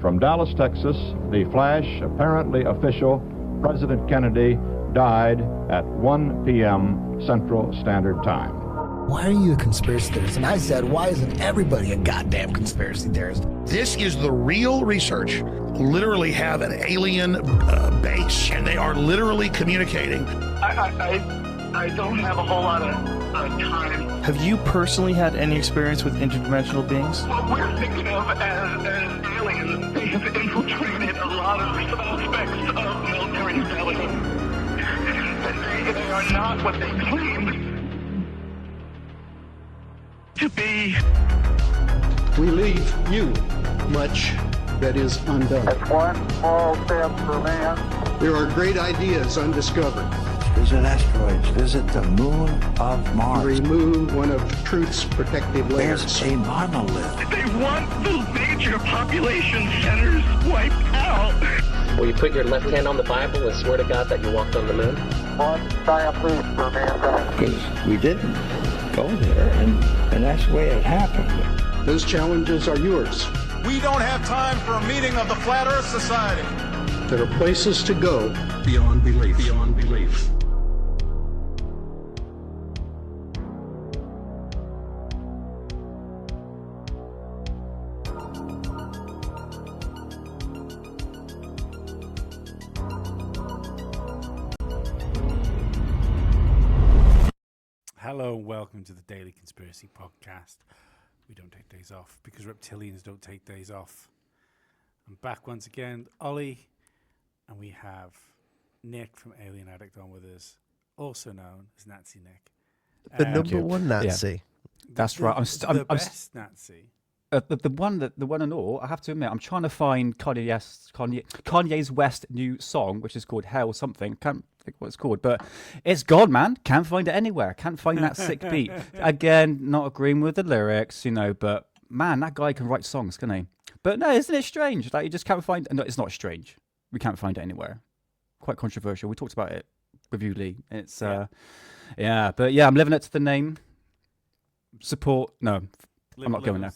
From Dallas, Texas, the flash, apparently official, President Kennedy died at 1 p.m. Central Standard Time. Why are you a conspiracy theorist? And I said, why isn't everybody a goddamn conspiracy theorist? This is the real research. Literally have an alien base, and they are literally communicating. I don't have a whole lot of time. Have you personally had any experience with interdimensional beings? What we're thinking of as aliens, they have infiltrated a lot of aspects of military intelligence. And they are not what they claim to be. We leave you much that is undone. That's one small step for man. There are great ideas undiscovered. Visit asteroids, visit the moon of Mars. Remove one of truth's protective layers. There's a monolith. They want the major population centers wiped out. Will you put your left hand on the Bible and swear to God that you walked on the moon? One giant leap for mankind. Because we didn't go there, and that's the way it happened. Those challenges are yours. We don't have time for a meeting of the Flat Earth Society. There are places to go beyond belief. Beyond belief. Hello and welcome to the Daily Conspiracy Podcast. We don't take days off because reptilians don't take days off. I'm back once again, Ollie, and we have Nick from Alien Addict on with us, also known as Nazi Nick. The number one Nazi. Yeah. That's right. I'm best Nazi. The one and all. I have to admit, I'm trying to find Kanye's West new song, which is called Hell something. Can't think what it's called, but it's gone, man. Can't find it anywhere. Can't find that sick beat. Again, not agreeing with the lyrics, but man, that guy can write songs, can he? But no, isn't it strange that you just can't find? No, it's not strange. We can't find it anywhere. Quite controversial. We talked about it with you, Lee. It's but I'm living it to the name. Support. No, I'm not going there.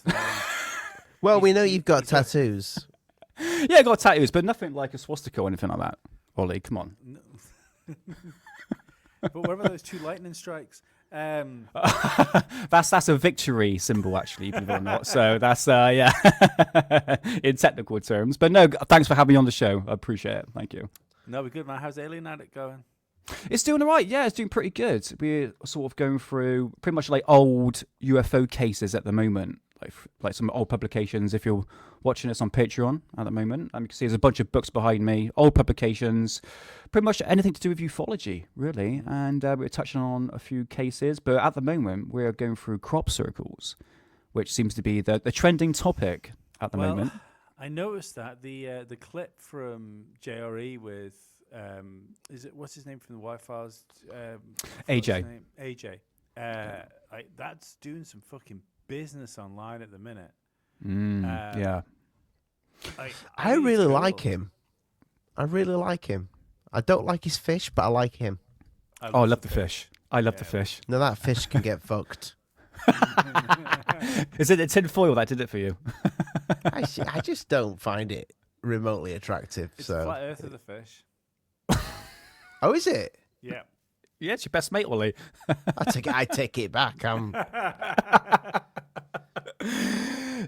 Well, we know you've got tattoos. Yeah, I got tattoos, but nothing like a swastika or anything like that. Ollie, come on. No. But what about those two lightning strikes? That's a victory symbol, actually, believe it or not. So that's in technical terms. But no, thanks for having me on the show. I appreciate it. Thank you. No, we're good, man. How's Alien Addict going? It's doing all right. Yeah, it's doing pretty good. We're sort of going through pretty much like old UFO cases at the moment, like some old publications. If you're watching us on Patreon at the moment, you can see there's a bunch of books behind me, old publications, pretty much anything to do with ufology, really. And we're touching on a few cases, but at the moment we're going through crop circles, which seems to be the trending topic at the moment. I noticed that the clip from JRE with what's his name from the Y-Files? AJ. AJ. That's doing some fucking business online at the minute. Yeah. I really like him. I really like him. I don't like his fish, but I like him. I love the fish. I love the fish. No, that fish can get fucked. Is it the tin foil that did it for you? I just don't find it remotely attractive. It's the flat earth of the fish. Oh, is it? Yeah. Yeah, it's your best mate, Ollie. I take it back.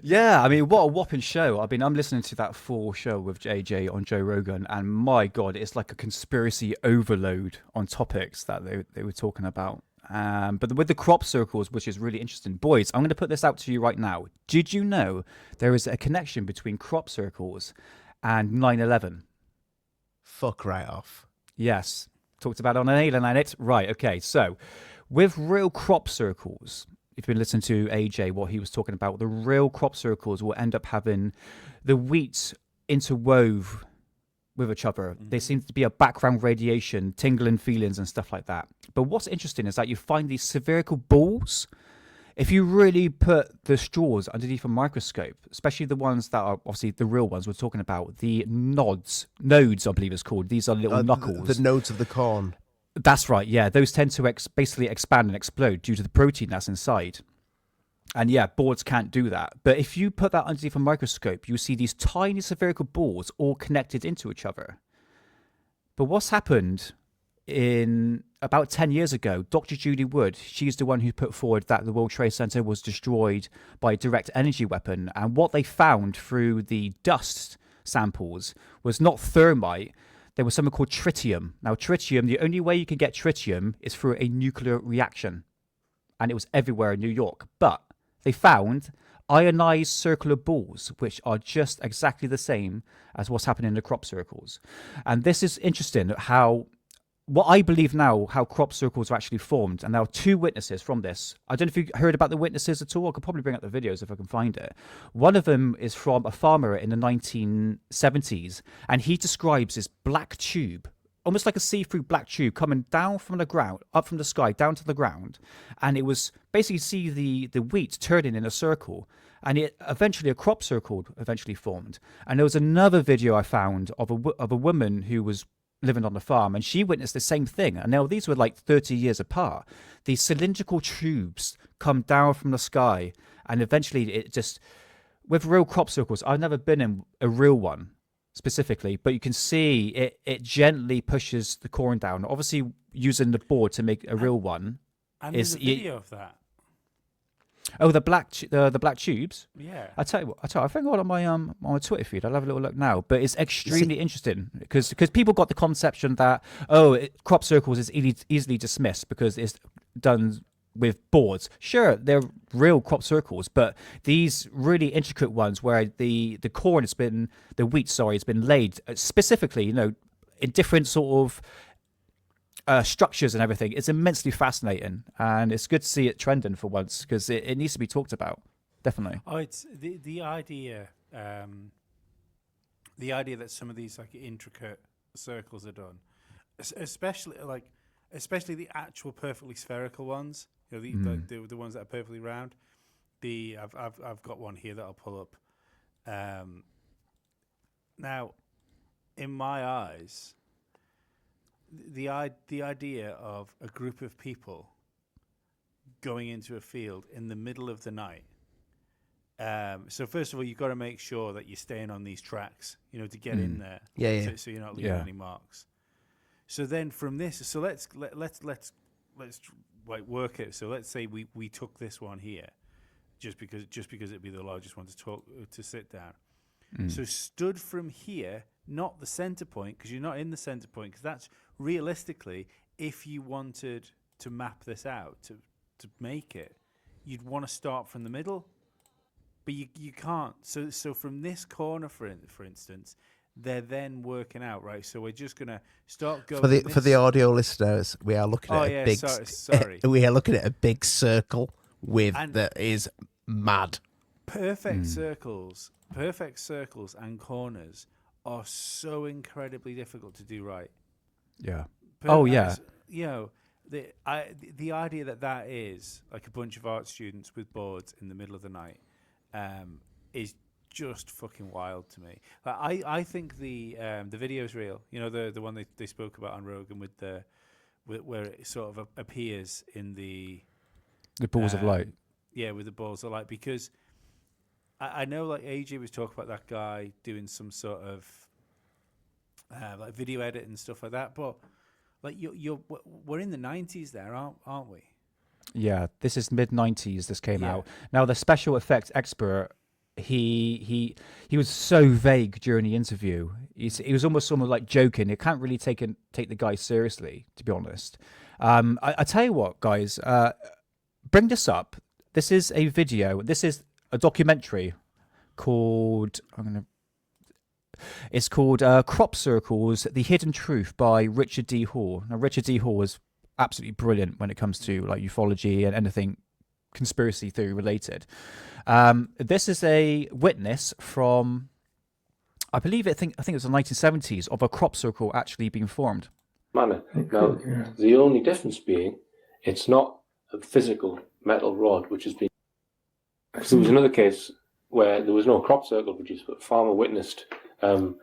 Yeah, I mean, what a whopping show. I'm listening to that full show with AJ on Joe Rogan, and my God, it's like a conspiracy overload on topics that they were talking about. But with the crop circles, which is really interesting. Boys, I'm going to put this out to you right now. Did you know there is a connection between crop circles and 9/11? Fuck right off. Yes. Talked about it on an Alien Addict. Right, okay. So, with real crop circles, if you've been listening to AJ, what he was talking about, the real crop circles will end up having the wheat interwove with each other. There seems to be a background radiation, tingling feelings and stuff like that. But what's interesting is that you find these spherical balls. If you really put the straws underneath a microscope, especially the ones that are obviously the real ones we're talking about, the nodes, I believe it's called. These are little knuckles. The nodes of the corn. That's right, yeah. Those tend to basically expand and explode due to the protein that's inside. And yeah, boards can't do that. But if you put that underneath a microscope, you see these tiny spherical balls all connected into each other. But what's happened in about 10 years ago, Dr. Judy Wood, she's the one who put forward that the World Trade Center was destroyed by a direct energy weapon. And what they found through the dust samples was not thermite. There was something called tritium. Now, tritium, the only way you can get tritium is through a nuclear reaction. And it was everywhere in New York. But they found ionized circular balls, which are just exactly the same as what's happening in the crop circles. And this is interesting how, what I believe now, how crop circles are actually formed. And there are two witnesses from this. I don't know if you heard about the witnesses at all. I could probably bring up the videos if I can find it. One of them is from a farmer in the 1970s, and he describes this black tube, almost like a see-through black tube coming down from the ground, up from the sky, down to the ground. And it was basically see the wheat turning in a circle. And it eventually, a crop circle eventually formed. And there was another video I found of a woman who was living on the farm, and she witnessed the same thing. And now these were like 30 years apart. These cylindrical tubes come down from the sky, and eventually it just, with real crop circles, I've never been in a real one specifically, but you can see it gently pushes the corn down. Obviously, using the board to make a real one. And there's a video of that. Oh, the black tubes. Yeah. I tell you what. I think I got on my Twitter feed. I'll have a little look now. But it's extremely interesting because people got the conception that crop circles is easily dismissed because it's done with boards. Sure, they're real crop circles, but these really intricate ones where the wheat has been laid specifically, in different sort of structures and everything. It's immensely fascinating, and it's good to see it trending for once because it needs to be talked about. Definitely. Oh, it's the idea that some of these like intricate circles are done, especially the actual perfectly spherical ones. The ones that are perfectly round. I've got one here that I'll pull up. Now, in my eyes, the idea of a group of people going into a field in the middle of the night. So first of all, you've got to make sure that you're staying on these tracks, to get in there. Yeah. So you're not leaving any marks. So then from this, so let's like work it. So let's say we took this one here, just because it'd be the largest one to sit down. So stood from here, not the center point, because you're not in the center point, because that's realistically, if you wanted to map this out to make it, you'd want to start from the middle, but you can't. So from this corner, for instance, they're then working out, right? So we're just gonna start going for the audio listeners. We are looking at a big. Sorry. We are looking at a big circle that is mad. Perfect circles and corners are so incredibly difficult to do right. Yeah. The idea that is like a bunch of art students with boards in the middle of the night is just fucking wild to me. I think the video is real. The one they spoke about on Rogan with where it sort of appears in the balls of light. Yeah, with the balls of light, because I know like AJ was talking about that guy doing some sort of like video edit and stuff like that, but like we're in the 90s there, aren't we? Yeah, this is mid-90s. This came out. Now the special effects expert, he was so vague during the interview. He was almost like joking. You can't really take the guy seriously, to be honest. I tell you what, guys, bring this up. This is a video. This is a documentary called It's called Crop Circles: The Hidden Truth by Richard D. Hall. Now, Richard D. Hall is absolutely brilliant when it comes to like ufology and anything conspiracy theory related. This is a witness from, I think it was the 1970s, of a crop circle actually being formed. Now, the only difference being, it's not a physical metal rod which has been. There was another case where there was no crop circle produced, but farmer witnessed 2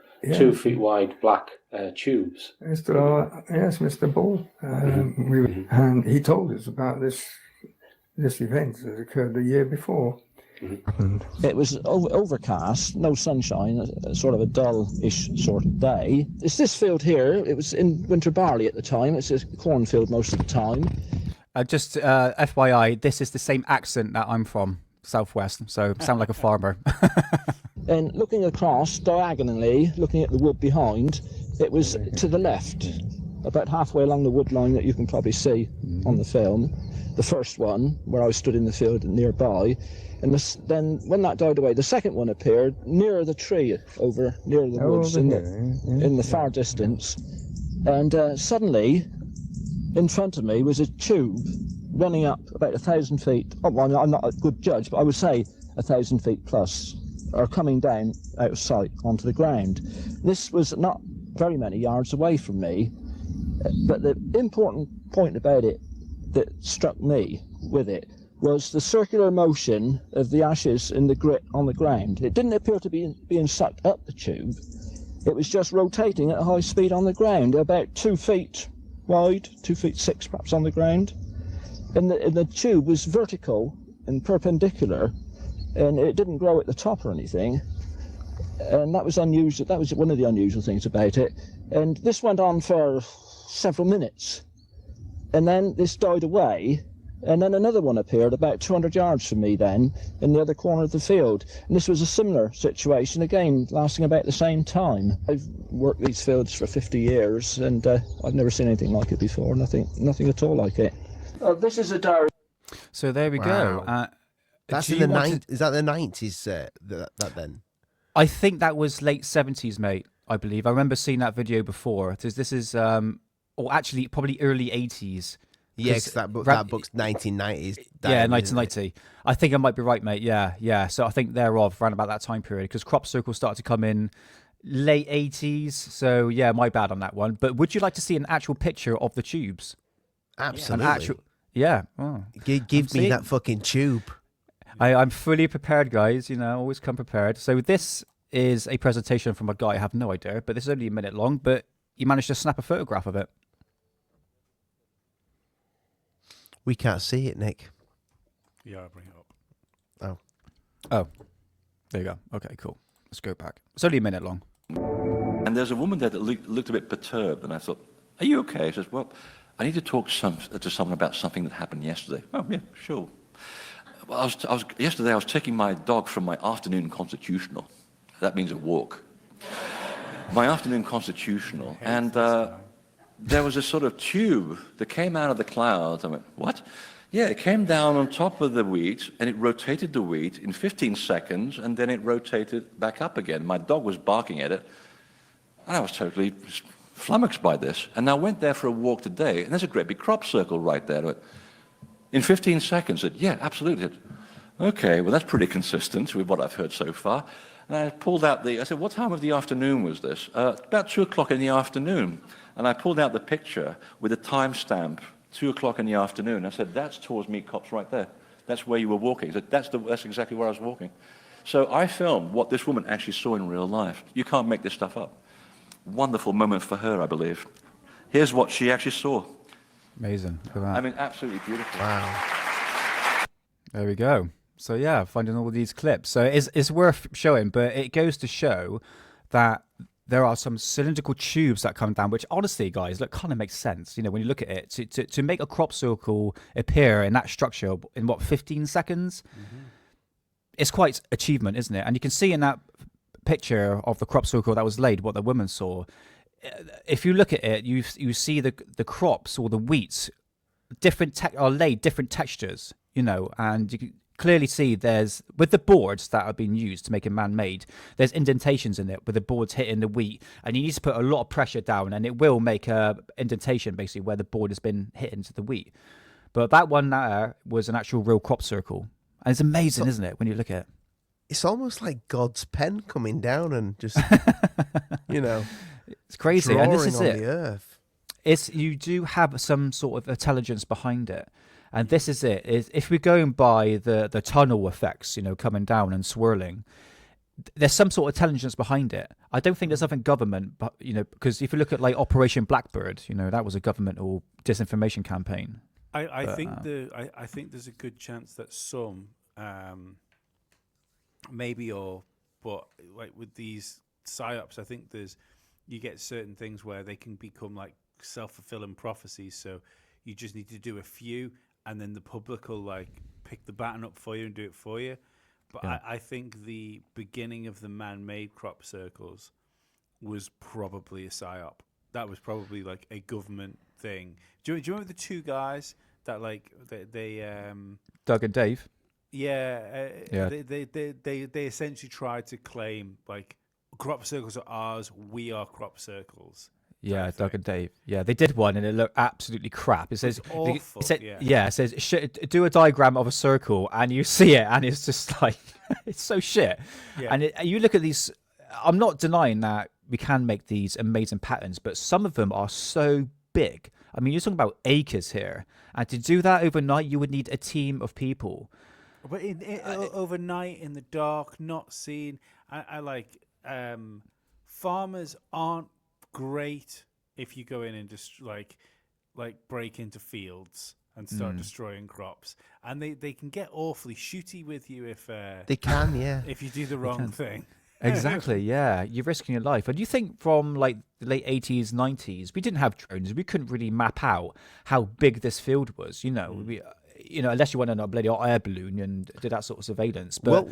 feet wide black tubes. Yes, Mr. Ball. And he told us about this this event that occurred the year before. It was overcast, no sunshine, sort of a dull-ish sort of day. It's this field here. It was in winter barley at the time. It's a cornfield most of the time. Just FYI, this is the same accent that I'm from, Southwest, so sound like a farmer. And looking across diagonally, looking at the wood behind, it was to the left, about halfway along the wood line that you can probably see on the film. The first one, where I stood in the field nearby. And then when that died away, the second one appeared near the tree, over near the woods in the far distance. And suddenly, in front of me was a tube running up about 1,000 feet. Oh, well, I'm not a good judge, but I would say 1,000 feet plus, or coming down out of sight onto the ground. This was not very many yards away from me, but the important point about it that struck me with it was the circular motion of the ashes in the grit on the ground. It didn't appear to be being sucked up the tube. It was just rotating at high speed on the ground, about 2 feet wide, 2 feet 6 perhaps on the ground. And the tube was vertical and perpendicular, and it didn't grow at the top or anything. And that was unusual. That was one of the unusual things about it. And this went on for several minutes. And then this died away. And then another one appeared about 200 yards from me then, in the other corner of the field. And this was a similar situation, again, lasting about the same time. I've worked these fields for 50 years, and I've never seen anything like it before, nothing at all like it. This is a diary. So there we go. That's in the 90s. Is that the 90s, that then? I think that was late 70s, mate, I believe. I remember seeing that video before. This is, or actually probably early 80s. Yeah, because that book's 1990s. Yeah, 1990. I think I might be right, mate. Yeah. So I think thereof, around about that time period, because crop circles started to come in late 80s. So yeah, my bad on that one. But would you like to see an actual picture of the tubes? Absolutely. Yeah. Oh. Give me that fucking tube. I'm fully prepared, guys. Always come prepared. So this is a presentation from a guy, I have no idea, but this is only a minute long, but he managed to snap a photograph of it. We can't see it, Nick. Yeah, I'll bring it up. Oh. There you go. Okay, cool. Let's go back. It's only a minute long. And there's a woman there that looked a bit perturbed, and I thought, are you okay? She says, well, I need to talk to someone about something that happened yesterday. Oh, yeah, sure. Well, yesterday I was taking my dog from my afternoon constitutional. That means a walk. My afternoon constitutional. And there was a sort of tube that came out of the clouds. I went, what? Yeah, it came down on top of the wheat, and it rotated the wheat in 15 seconds, and then it rotated back up again. My dog was barking at it, and I was totally flummoxed by this. And I went there for a walk today, and there's a great big crop circle right there. In 15 seconds, yeah, absolutely. Okay, well, that's pretty consistent with what I've heard so far. And I pulled out I said, what time of the afternoon was this? About 2 o'clock in the afternoon. And I pulled out the picture with a timestamp, 2 o'clock in the afternoon. I said, that's towards Meat Cops right there. That's where you were walking. He said, that's exactly where I was walking. So I filmed what this woman actually saw in real life. You can't make this stuff up. Wonderful moment for her, I believe. Here's what she actually saw. Amazing. Look at that. I mean, absolutely beautiful. Wow. There we go. So yeah, finding all these clips. So it's worth showing, but it goes to show that there are some cylindrical tubes that come down, which honestly, guys, look, kind of makes sense. When you look at it, to make a crop circle appear in that structure in 15 seconds, it's quite achievement, isn't it? And you can see in that picture of the crop circle that was laid, what the woman saw. If you look at it, you see the crops or the wheats are laid different textures, and you can clearly see there's, with the boards that are being used to make it man-made, there's indentations in it where the board's hitting the wheat, and you need to put a lot of pressure down, and it will make a indentation basically where the board has been hit into the wheat. But that one there was an actual real crop circle, and it's amazing, isn't it, when you look at it? It's almost like God's pen coming down and just, it's crazy, and this is on it. The earth. You do have some sort of intelligence behind it. And this is it. If we're going by the tunnel effects, coming down and swirling, there's some sort of intelligence behind it. I don't think there's nothing government, but because if you look at like Operation Blackbird, that was a governmental disinformation campaign. I think there's a good chance that some maybe but like with these psyops, I think you get certain things where they can become like self-fulfilling prophecies. So you just need to do a few, and then the public will like pick the baton up for you and do it for you. But Yeah. I think the beginning of the man-made crop circles was probably a psyop. That was probably like a government thing. Do you remember the two guys that like they Doug and Dave. Yeah, Yeah. They essentially tried to claim like crop circles are ours, we are crop circles. Yeah, Doug and Dave. Yeah, they did one and it looked absolutely crap. It says, awful, it says, do a diagram of a circle, and you see it, and it's just like, it's so shit. Yeah. And you look at these, I'm not denying that we can make these amazing patterns, but some of them are so big. I mean, you're talking about acres here. And to do that overnight, you would need a team of people. But overnight, in the dark, not seen. I like farmers aren't great if you go in and just like break into fields and start destroying crops, and they can get awfully shooty with you if they can, yeah, if you do the wrong thing. Exactly, yeah. You're risking your life. And you think from like the late 80s, 90s, we didn't have drones. We couldn't really map out how big this field was. Unless you went on a bloody hot air balloon and did that sort of surveillance. But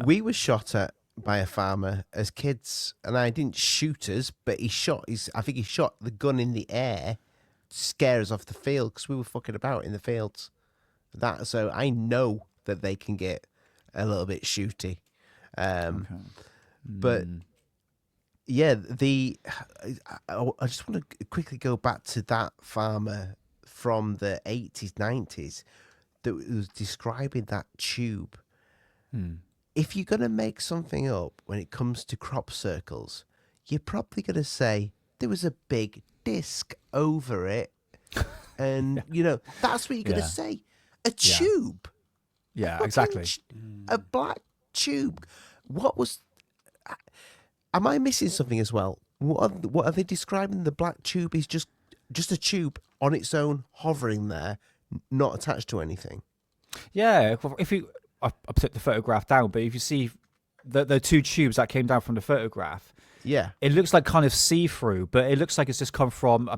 we were shot at by a farmer as kids, and I didn't shoot us, but I think he shot the gun in the air to scare us off the field because we were fucking about in the fields. So I know that they can get a little bit shooty. But yeah, I just want to quickly go back to that farmer from the 80s, 90s that was describing that tube. If you're going to make something up when it comes to crop circles, you're probably going to say there was a big disc over it. And, that's what you're going to say. A tube. Yeah, exactly. A black tube. Am I missing something as well? What are they describing? The black tube is just a tube on its own, hovering there, not attached to anything. Yeah, I put the photograph down, but if you see the two tubes that came down from the photograph, it looks like kind of see-through, but it looks like it's just come from,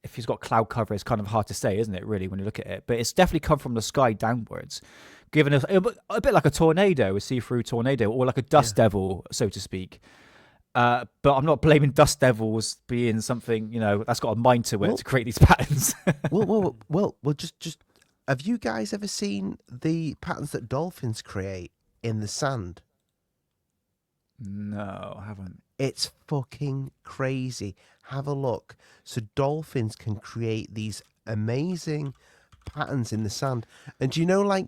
if he's got cloud cover, it's kind of hard to say, isn't it, really, when you look at it? But it's definitely come from the sky downwards, giving us a bit like a tornado, a see-through tornado, or like a dust devil, so to speak. But I'm not blaming dust devils being something, that's got a mind to it to create these patterns. well, just have you guys ever seen the patterns that dolphins create in the sand? No, I haven't. It's fucking crazy. Have a look. So dolphins can create these amazing patterns in the sand. And do you know, like,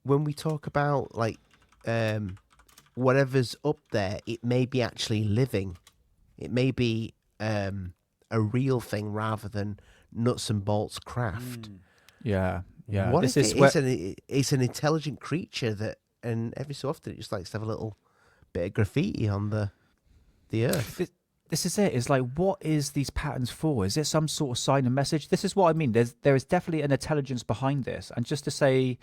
when we talk about, like, whatever's up there, it may be actually living. It may be a real thing rather than nuts and bolts craft. Yeah. What if it's an intelligent creature and every so often it just likes to have a little bit of graffiti on the earth? This is it. It's like, what is these patterns for? Is it some sort of sign and message? This is what I mean. There is definitely an intelligence behind this. And just to say,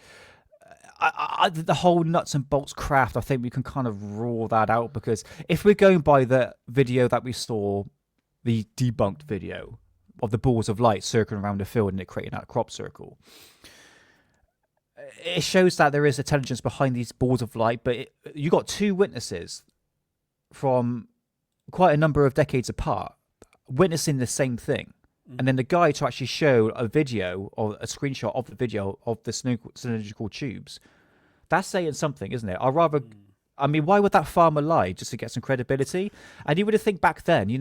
the whole nuts and bolts craft, I think we can kind of rule that out, because if we're going by the video that we saw, the debunked video of the balls of light circling around the field and it creating that crop circle, it shows that there is intelligence behind these balls of light. But you got two witnesses from quite a number of decades apart witnessing the same thing. And then the guy to actually show a video or a screenshot of the video of the cylindrical tubes, that's saying something, isn't it? Why would that farmer lie? Just to get some credibility? And you would have think back then, you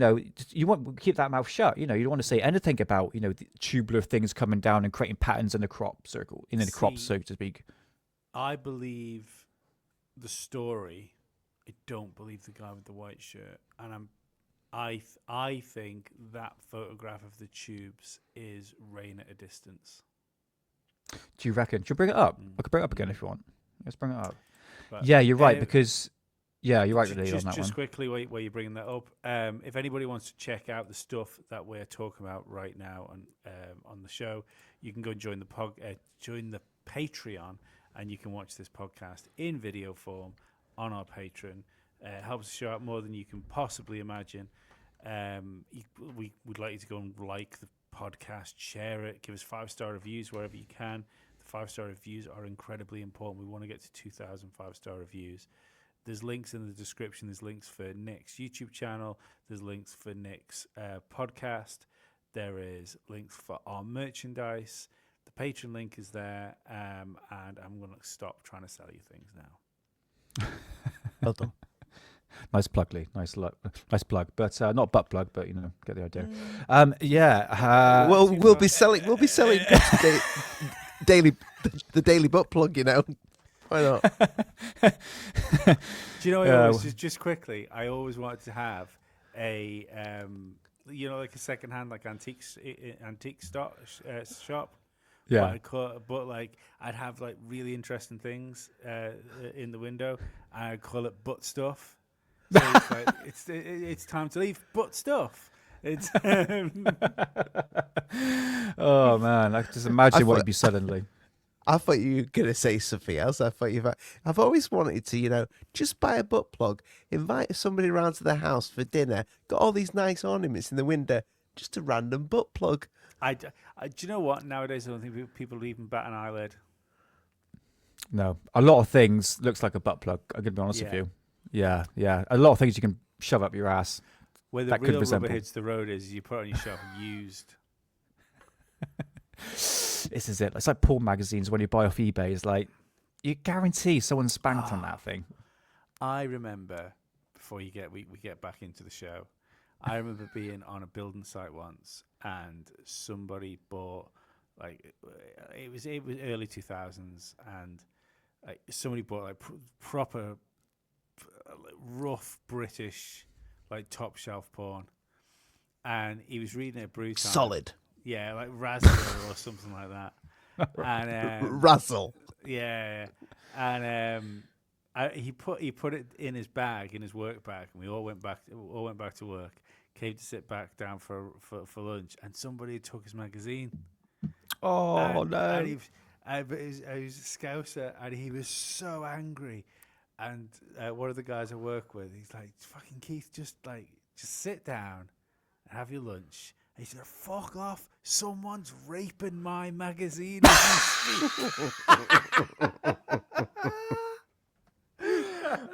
want to keep that mouth shut. You don't want to say anything about, the tubular things coming down and creating patterns in the crop circle, crop, so to speak. I believe the story. I don't believe the guy with the white shirt. And I think that photograph of the tubes is rain at a distance. Do you reckon? Should we bring it up? I could bring it up again if you want. Let's bring it up. But yeah, you're right, because Yeah, you're right, Lee, on that Just one. quickly, while you're bringing that up, if anybody wants to check out the stuff that we're talking about right now on the show, you can go and join the Patreon, and you can watch this podcast in video form on our Patreon. It helps the show out more than you can possibly imagine. We would like you to go and like the podcast, share it, give us 5-star reviews wherever you can. The 5-star reviews are incredibly important. We want to get to 2,000 5-star reviews. There's links in the description. There's links for Nick's YouTube channel. There's links for Nick's podcast. There is links for our merchandise. The Patreon link is there. And I'm going to stop trying to sell you things now. Well done. Nice plug, Lee. Nice plug. But not butt plug, but get the idea. Yeah. We'll be selling daily the daily butt plug, Why not? Do you know? Just quickly, I always wanted to have a, like a secondhand, like antique shop. Yeah. But I'd have like really interesting things in the window, and I'd call it butt stuff. So it's like it's time to leave butt stuff. It's. Oh man, I can just imagine what you'd be selling, Lee. I thought you were going to say something else. I've always wanted to, just buy a butt plug, invite somebody around to the house for dinner, got all these nice ornaments in the window, just a random butt plug. Do you know what? Nowadays, I don't think people even bat an eyelid. No, a lot of things looks like a butt plug. I'm going to be honest with you. Yeah. A lot of things you can shove up your ass. Where the real rubber hits the road is you put on your shelf used. This is it. It's like porn magazines when you buy off eBay. It's like you guarantee someone spanked on that thing. I remember before we get back into the show. I remember being on a building site once, and somebody bought it was early 2000s, and somebody bought proper rough British top shelf porn, and he was reading it brutal. Solid. Yeah, like Razzle or something like that. And Razzle. Yeah, and he put it in his bag, in his work bag, and we all went back to work. Came to sit back down for lunch, and somebody took his magazine. Oh no! And he was a Scouser, and he was so angry. And one of the guys I work with, he's like, "Fucking Keith, just sit down and have your lunch." He said, "Fuck off! Someone's raping my magazine."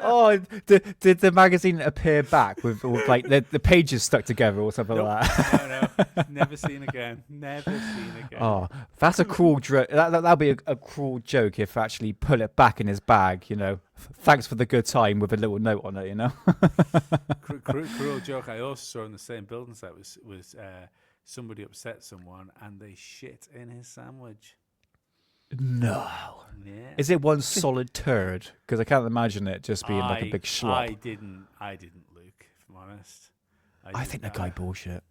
Oh, did the magazine appear back with the pages stuck together or something like that? No, never seen again. Never seen again. Oh, that's a cruel joke. That'll be a cruel joke if actually put it back in his bag. Thanks for the good time with a little note on it. Cruel joke. I also saw in the same building site was somebody upset someone and they shit in his sandwich. No. Yeah. Is it one solid turd? Because I can't imagine it just being like a big schlop. I didn't, Luke, if I'm honest. I think that guy bullshit.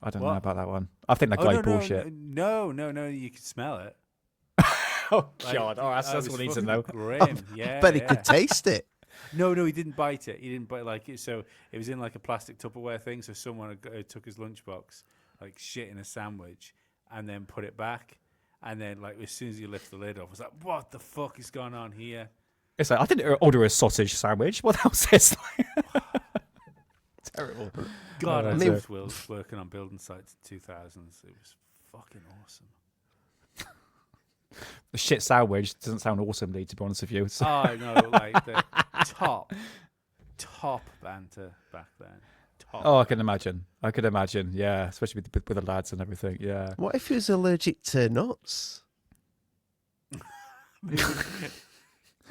I don't know about that one. I think that guy bullshit. No, you can smell it. Oh, God. That's what I need to know. Grim. Yeah, but he could taste it. No, he didn't bite it. He didn't bite it. So it was in a plastic Tupperware thing. So someone took his lunchbox, shit in a sandwich, and then put it back. And then, as soon as you lift the lid off, I was like, "What the fuck is going on here?" It's like I didn't order a sausage sandwich. What else is terrible? God, I was working on building sites in 2000s. It was fucking awesome. The shit sandwich doesn't sound awesome, Lee, to be honest with you. So. Oh, I know, the top banter back then. Oh, I can imagine. Yeah, especially with the lads and everything. Yeah. What if he was allergic to nuts?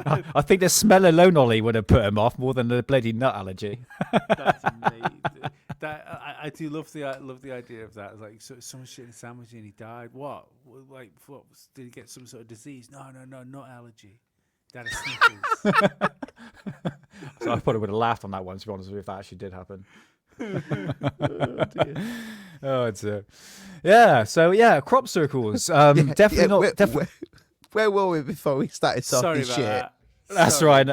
I think the smell alone, Ollie, would have put him off more than the bloody nut allergy. That's amazing. I do love the idea of that. Someone shit in a sandwich and he died. What? What? Did he get some sort of disease? No, not allergy. That is sniffles. So I probably would have laughed on that one, to be honest with you, if that actually did happen. Oh dear. Yeah. So yeah, crop circles. Definitely not. Where were we before we started talking Sorry about shit? That. That's right.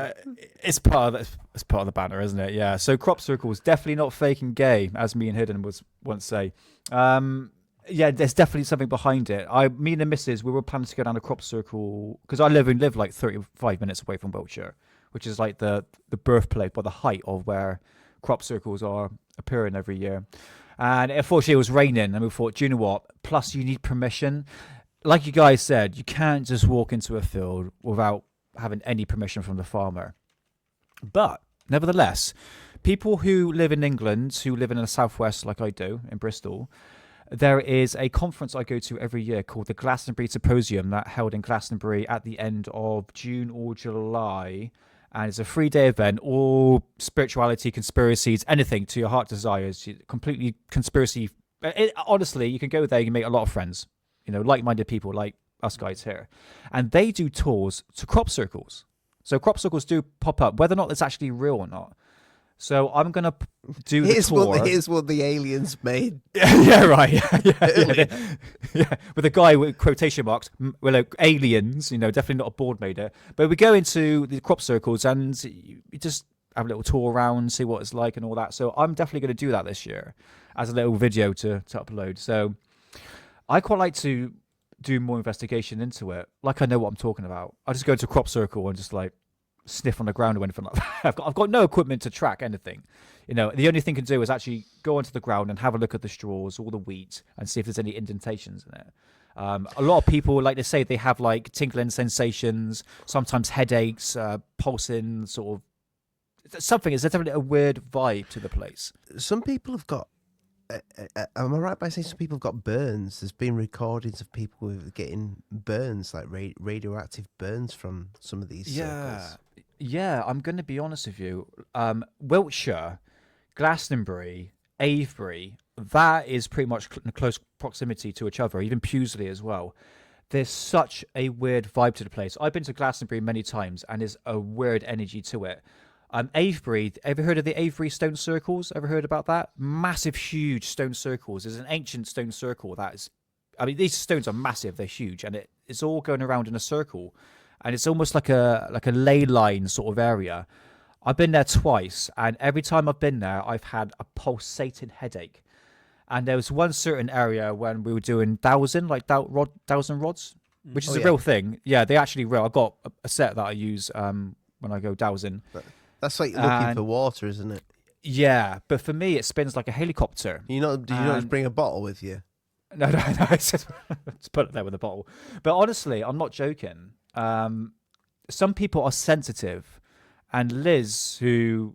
It's part of that. It's part of the banner, isn't it? Yeah. So crop circles, definitely not fake and gay, as me and Hidden was once say. Yeah, there's definitely something behind it. Me and the missus, we were planning to go down a crop circle because I live like 35 minutes away from Wiltshire, which is like the birthplace or the height of where crop circles are appearing every year. And unfortunately, it was raining, and we thought, do you know what? Plus, you need permission. Like you guys said, you can't just walk into a field without having any permission from the farmer. But nevertheless, people who live in England, who live in the southwest, like I do in Bristol, there is a conference I go to every year called the Glastonbury Symposium that held in Glastonbury at the end of June or July. And it's a 3-day event, all spirituality, conspiracies, anything to your heart desires, completely conspiracy. Honestly, you can go there, you can make a lot of friends, like-minded people like us guys here. And they do tours to crop circles. So crop circles do pop up, whether or not it's actually real or not. So I'm going to do the tour. Here's what the aliens made. Yeah, right. Yeah. With a guy with quotation marks, aliens, definitely not a board made it. But we go into the crop circles and you just have a little tour around, see what it's like and all that. So I'm definitely going to do that this year as a little video to upload. So I quite like to do more investigation into it. Like I know what I'm talking about. I just go to a crop circle and just like sniff on the ground or anything like that. I've got no equipment to track anything. The only thing I can do is actually go onto the ground and have a look at the straws, all the wheat, and see if there's any indentations in it. A lot of people, like they say, they have like tingling sensations, sometimes headaches, pulsing, sort of something. Is there definitely a weird vibe to the place? Some people have got. Am I right by saying some people have got burns? There's been recordings of people getting burns, like radioactive burns from some of these circles. Yeah, I'm going to be honest with you. Wiltshire, Glastonbury, Avebury, that is pretty much in close proximity to each other, even Pewsley as well. There's such a weird vibe to the place. I've been to Glastonbury many times, and there's a weird energy to it. Avebury, ever heard of the Avebury stone circles? Ever heard about that? Massive, huge stone circles. There's an ancient stone circle that is, these stones are massive, they're huge, and it's all going around in a circle. And it's almost like a ley line sort of area. I've been there twice, and every time I've been there, I've had a pulsating headache. And there was one certain area when we were doing dowsing, like dowsing rods, which is a real thing. Yeah, they actually real. I've got a set that I use when I go dowsing. That's like looking for water, isn't it? Yeah, but for me, it spins like a helicopter. Do you not just bring a bottle with you? No, it's just put it there with a bottle. But honestly, I'm not joking. Some people are sensitive, and Liz, a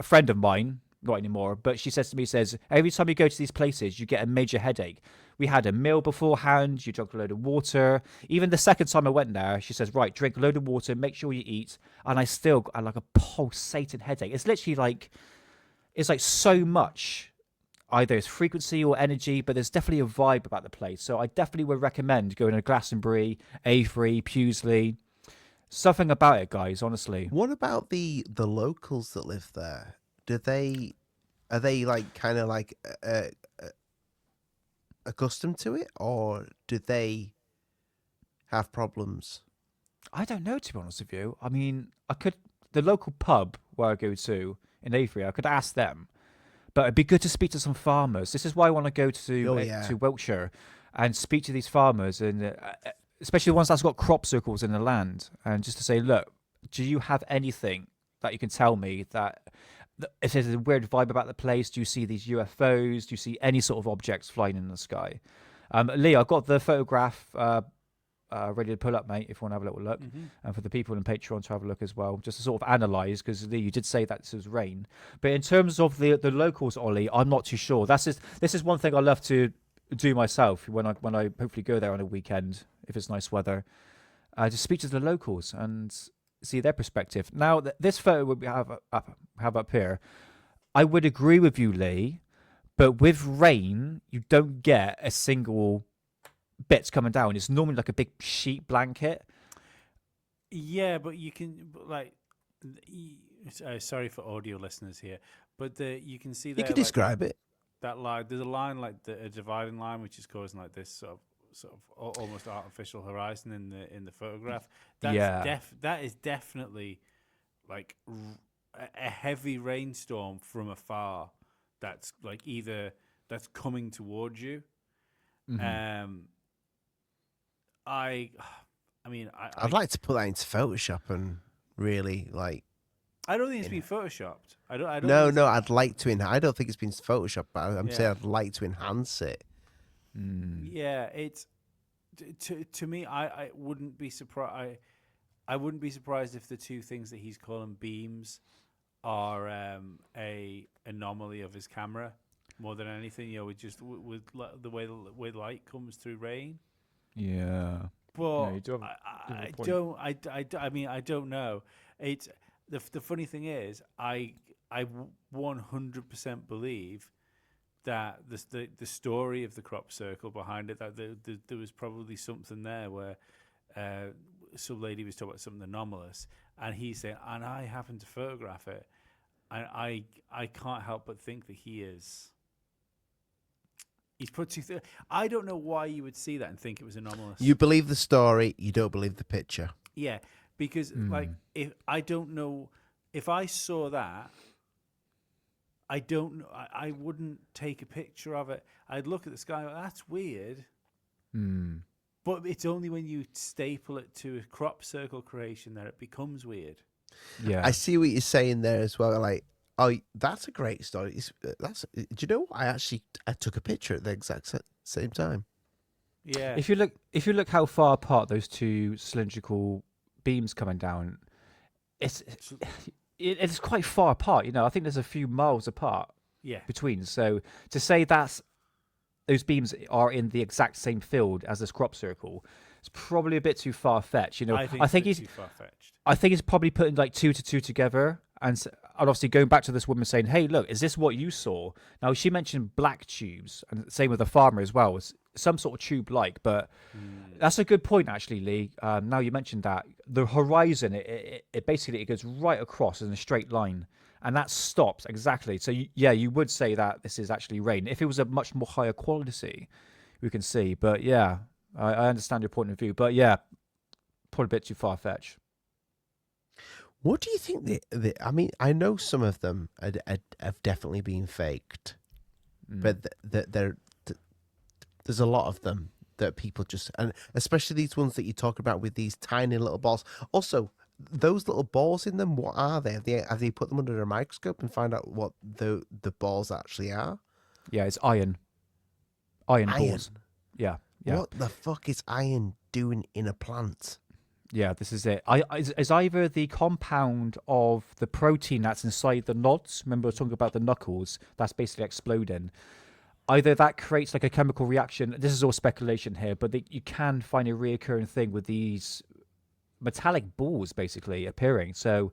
friend of mine, not anymore, but she says to me, every time you go to these places, you get a major headache. We had a meal beforehand, you drank a load of water. Even the second time I went there, she says, right, drink a load of water, make sure you eat. And I still got like a pulsating headache. It's literally like, it's like so much, either it's frequency or energy, but there's definitely a vibe about the place. So I definitely would recommend going to Glastonbury, Avebury, Pewsley. Something about it, guys, honestly. What about the locals that live there? Are they like kind of like accustomed to it, or do they have problems? I don't know, to be honest with you. I mean, the local pub where I go to in Avebury, I could ask them, but it'd be good to speak to some farmers. This is why I want to go to Wiltshire and speak to these farmers, and especially the ones that's got crop circles in the land, and just to say, look, do you have anything that you can tell me that if there's a weird vibe about the place? Do you see these UFOs? Do you see any sort of objects flying in the sky? Lee, I've got the photograph ready to pull up, mate, if you want to have a little look. And for the people in Patreon to have a look as well, just to sort of analyse, because Lee, you did say that this was rain. But in terms of the locals, Ollie, I'm not too sure. This is one thing I love to do myself when I hopefully go there on a weekend, if it's nice weather. Just speak to the locals and see their perspective. Now, this photo we have up here, I would agree with you, Lee, but with rain, you don't get a single bits coming down. It's normally like a big sheet blanket. Yeah, but you can, sorry for audio listeners here, but you can see there. You could describe it. That line, there's a line like a dividing line, which is causing like this sort of almost artificial horizon in the photograph. That is definitely like a heavy rainstorm from afar that's like either that's coming towards you. I'd like to put that into Photoshop and really like. I don't think it's been photoshopped. I don't. No. I'd like to. I don't think it's been photoshopped, but I'm saying I'd like to enhance it. Yeah, it's to me. I wouldn't be surprised. I wouldn't be surprised if the two things that he's calling beams are a anomaly of his camera more than anything. You know, with the way light comes through rain. Yeah. But I mean, I don't know. It's the funny thing is, I 100% believe that the story of the crop circle behind it, that there was probably something there where some lady was talking about something anomalous, and he's saying, and I happened to photograph it, and I can't help but think that he is. He's put I don't know why you would see that and think it was anomalous. You believe the story, you don't believe the picture. Yeah, because like if I don't know if I saw that, I wouldn't take a picture of it. I'd look at the sky. That's weird. But it's only when you staple it to a crop circle creation that it becomes weird. Yeah, I see what you're saying there as well. Like, oh, that's a great story. Do you know what? I took a picture at the exact same time. Yeah. If you look how far apart those two cylindrical beams coming down, it's quite far apart. You know, I think there's a few miles apart. Yeah. Between. So to say that those beams are in the exact same field as this crop circle, it's probably a bit too far fetched. You know, I think he's too far fetched. I think he's probably putting like 2 to 2 together, and obviously going back to this woman saying, "Hey, look, is this what you saw?" Now she mentioned black tubes, and same with the farmer as well. It's some sort of tube-like, but that's a good point actually, Lee. Now you mentioned that the horizon, it basically it goes right across in a straight line, and that stops exactly. So you would say that this is actually rain. If it was a much more higher quality, we can see. But yeah, I understand your point of view. But yeah, probably a bit too far-fetched. What do you think? I mean, I know some of them have definitely been faked, but there's a lot of them that people just, and especially these ones that you talk about with these tiny little balls. Also, those little balls in them, what are they? Have they put them under a microscope and find out what the balls actually are? Yeah, it's iron balls. Yeah. What the fuck is iron doing in a plant? Yeah, this is it. Is either the compound of the protein that's inside the nods, remember I was talking about the knuckles, that's basically exploding. Either that creates like a chemical reaction, this is all speculation here, but you can find a reoccurring thing with these metallic balls basically appearing. So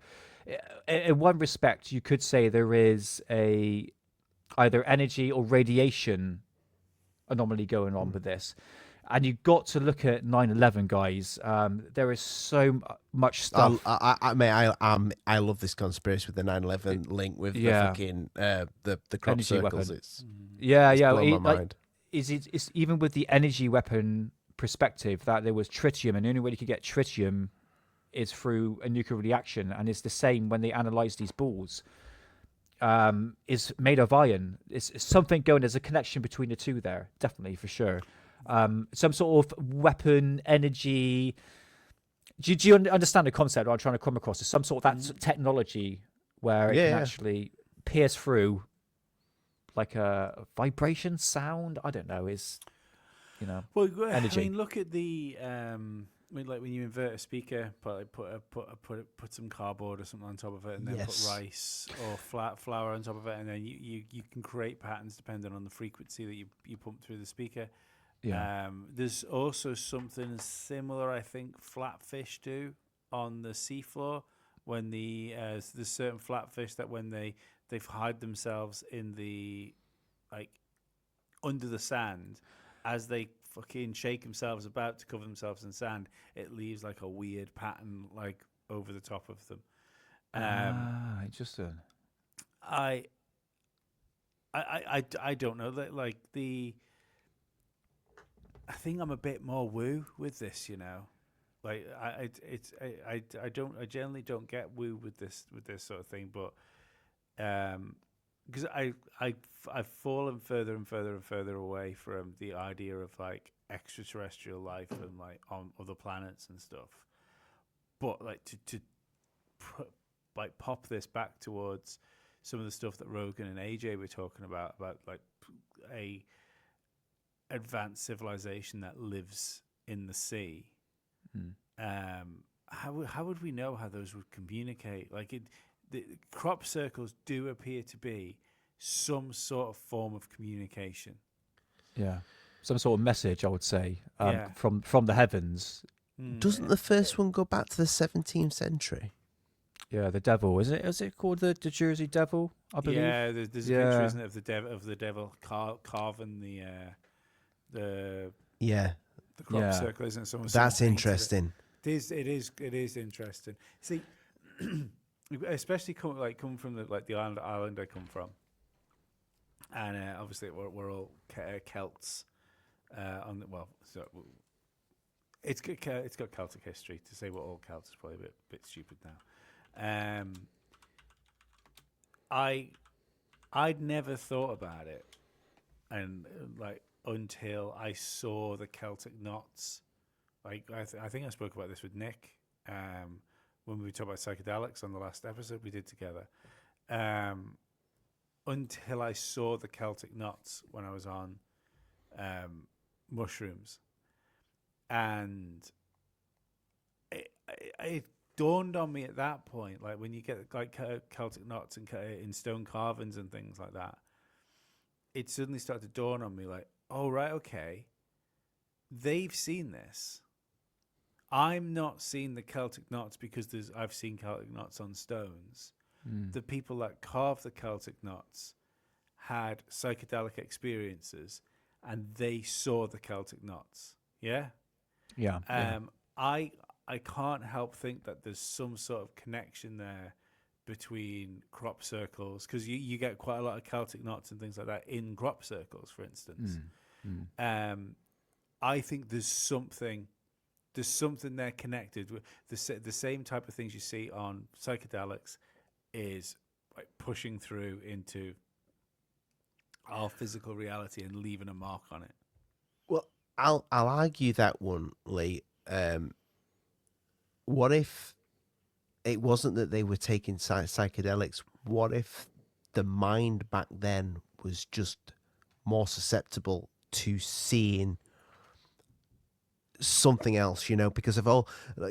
in one respect, you could say there is either energy or radiation anomaly going on with this. And you got to look at 9/11, guys. There is so much stuff. I love this conspiracy with the 9/11 link with the fucking the crop energy circles. Weapon. It's blown my mind. It's even with the energy weapon perspective that there was tritium, and the only way you could get tritium is through a nuclear reaction, and it's the same when they analyze these balls. Is made of iron. It's something going. There's a connection between the two there, definitely for sure. Some sort of weapon energy. Do you understand the concept I'm trying to come across? It's some sort of that technology where it can actually pierce through like a vibration sound. I don't know. Is energy. I mean, look at the. I mean, like when you invert a speaker, put some cardboard or something on top of it, and then put rice or flat flour on top of it, and then you can create patterns depending on the frequency that you pump through the speaker. Yeah. There's also something similar, I think, flatfish do on the seafloor when there's certain flatfish that when they hide themselves in the under the sand, as they fucking shake themselves about to cover themselves in sand, it leaves like a weird pattern like over the top of them. Interesting. I don't know that like the. I think I'm a bit more woo with this, you know. I generally don't get woo with this sort of thing, but because I've fallen further and further and further away from the idea of like extraterrestrial life and like on other planets and stuff. But like to like pop this back towards some of the stuff that Rogan and AJ were talking about like a advanced civilization that lives in the sea. How would we know how those would communicate? Like the crop circles do appear to be some sort of form of communication. Yeah, some sort of message, I would say, from the heavens. Doesn't the first one go back to the 17th century? Yeah, the devil, is it? Is it called the Jersey Devil? I believe. Yeah, there's a picture, isn't it, of the devil carving the crop circle, isn't it? That's interesting. It is interesting. See, especially come from the island I come from, and obviously we're all Celts. It's got Celtic history. To say we're all Celts is probably a bit stupid now. I'd never thought about it, and until I saw the Celtic knots. Like I think I spoke about this with Nick when we talked about psychedelics on the last episode we did together. Until I saw the Celtic knots when I was on mushrooms, and it dawned on me at that point, like when you get like Celtic knots and in stone carvings and things like that, it suddenly started to dawn on me, like, oh right, okay, they've seen this. I'm not seeing the Celtic knots because I've seen Celtic knots on stones. The people that carved the Celtic knots had psychedelic experiences, and they saw the Celtic knots. Yeah. I can't help think that there's some sort of connection there between crop circles, because you get quite a lot of Celtic knots and things like that in crop circles, for instance. I think there's something there connected with the same type of things you see on psychedelics is like pushing through into our physical reality and leaving a mark on it. Well, I'll argue that one, Lee. What if it wasn't that they were taking psychedelics? What if the mind back then was just more susceptible to seeing something else, because of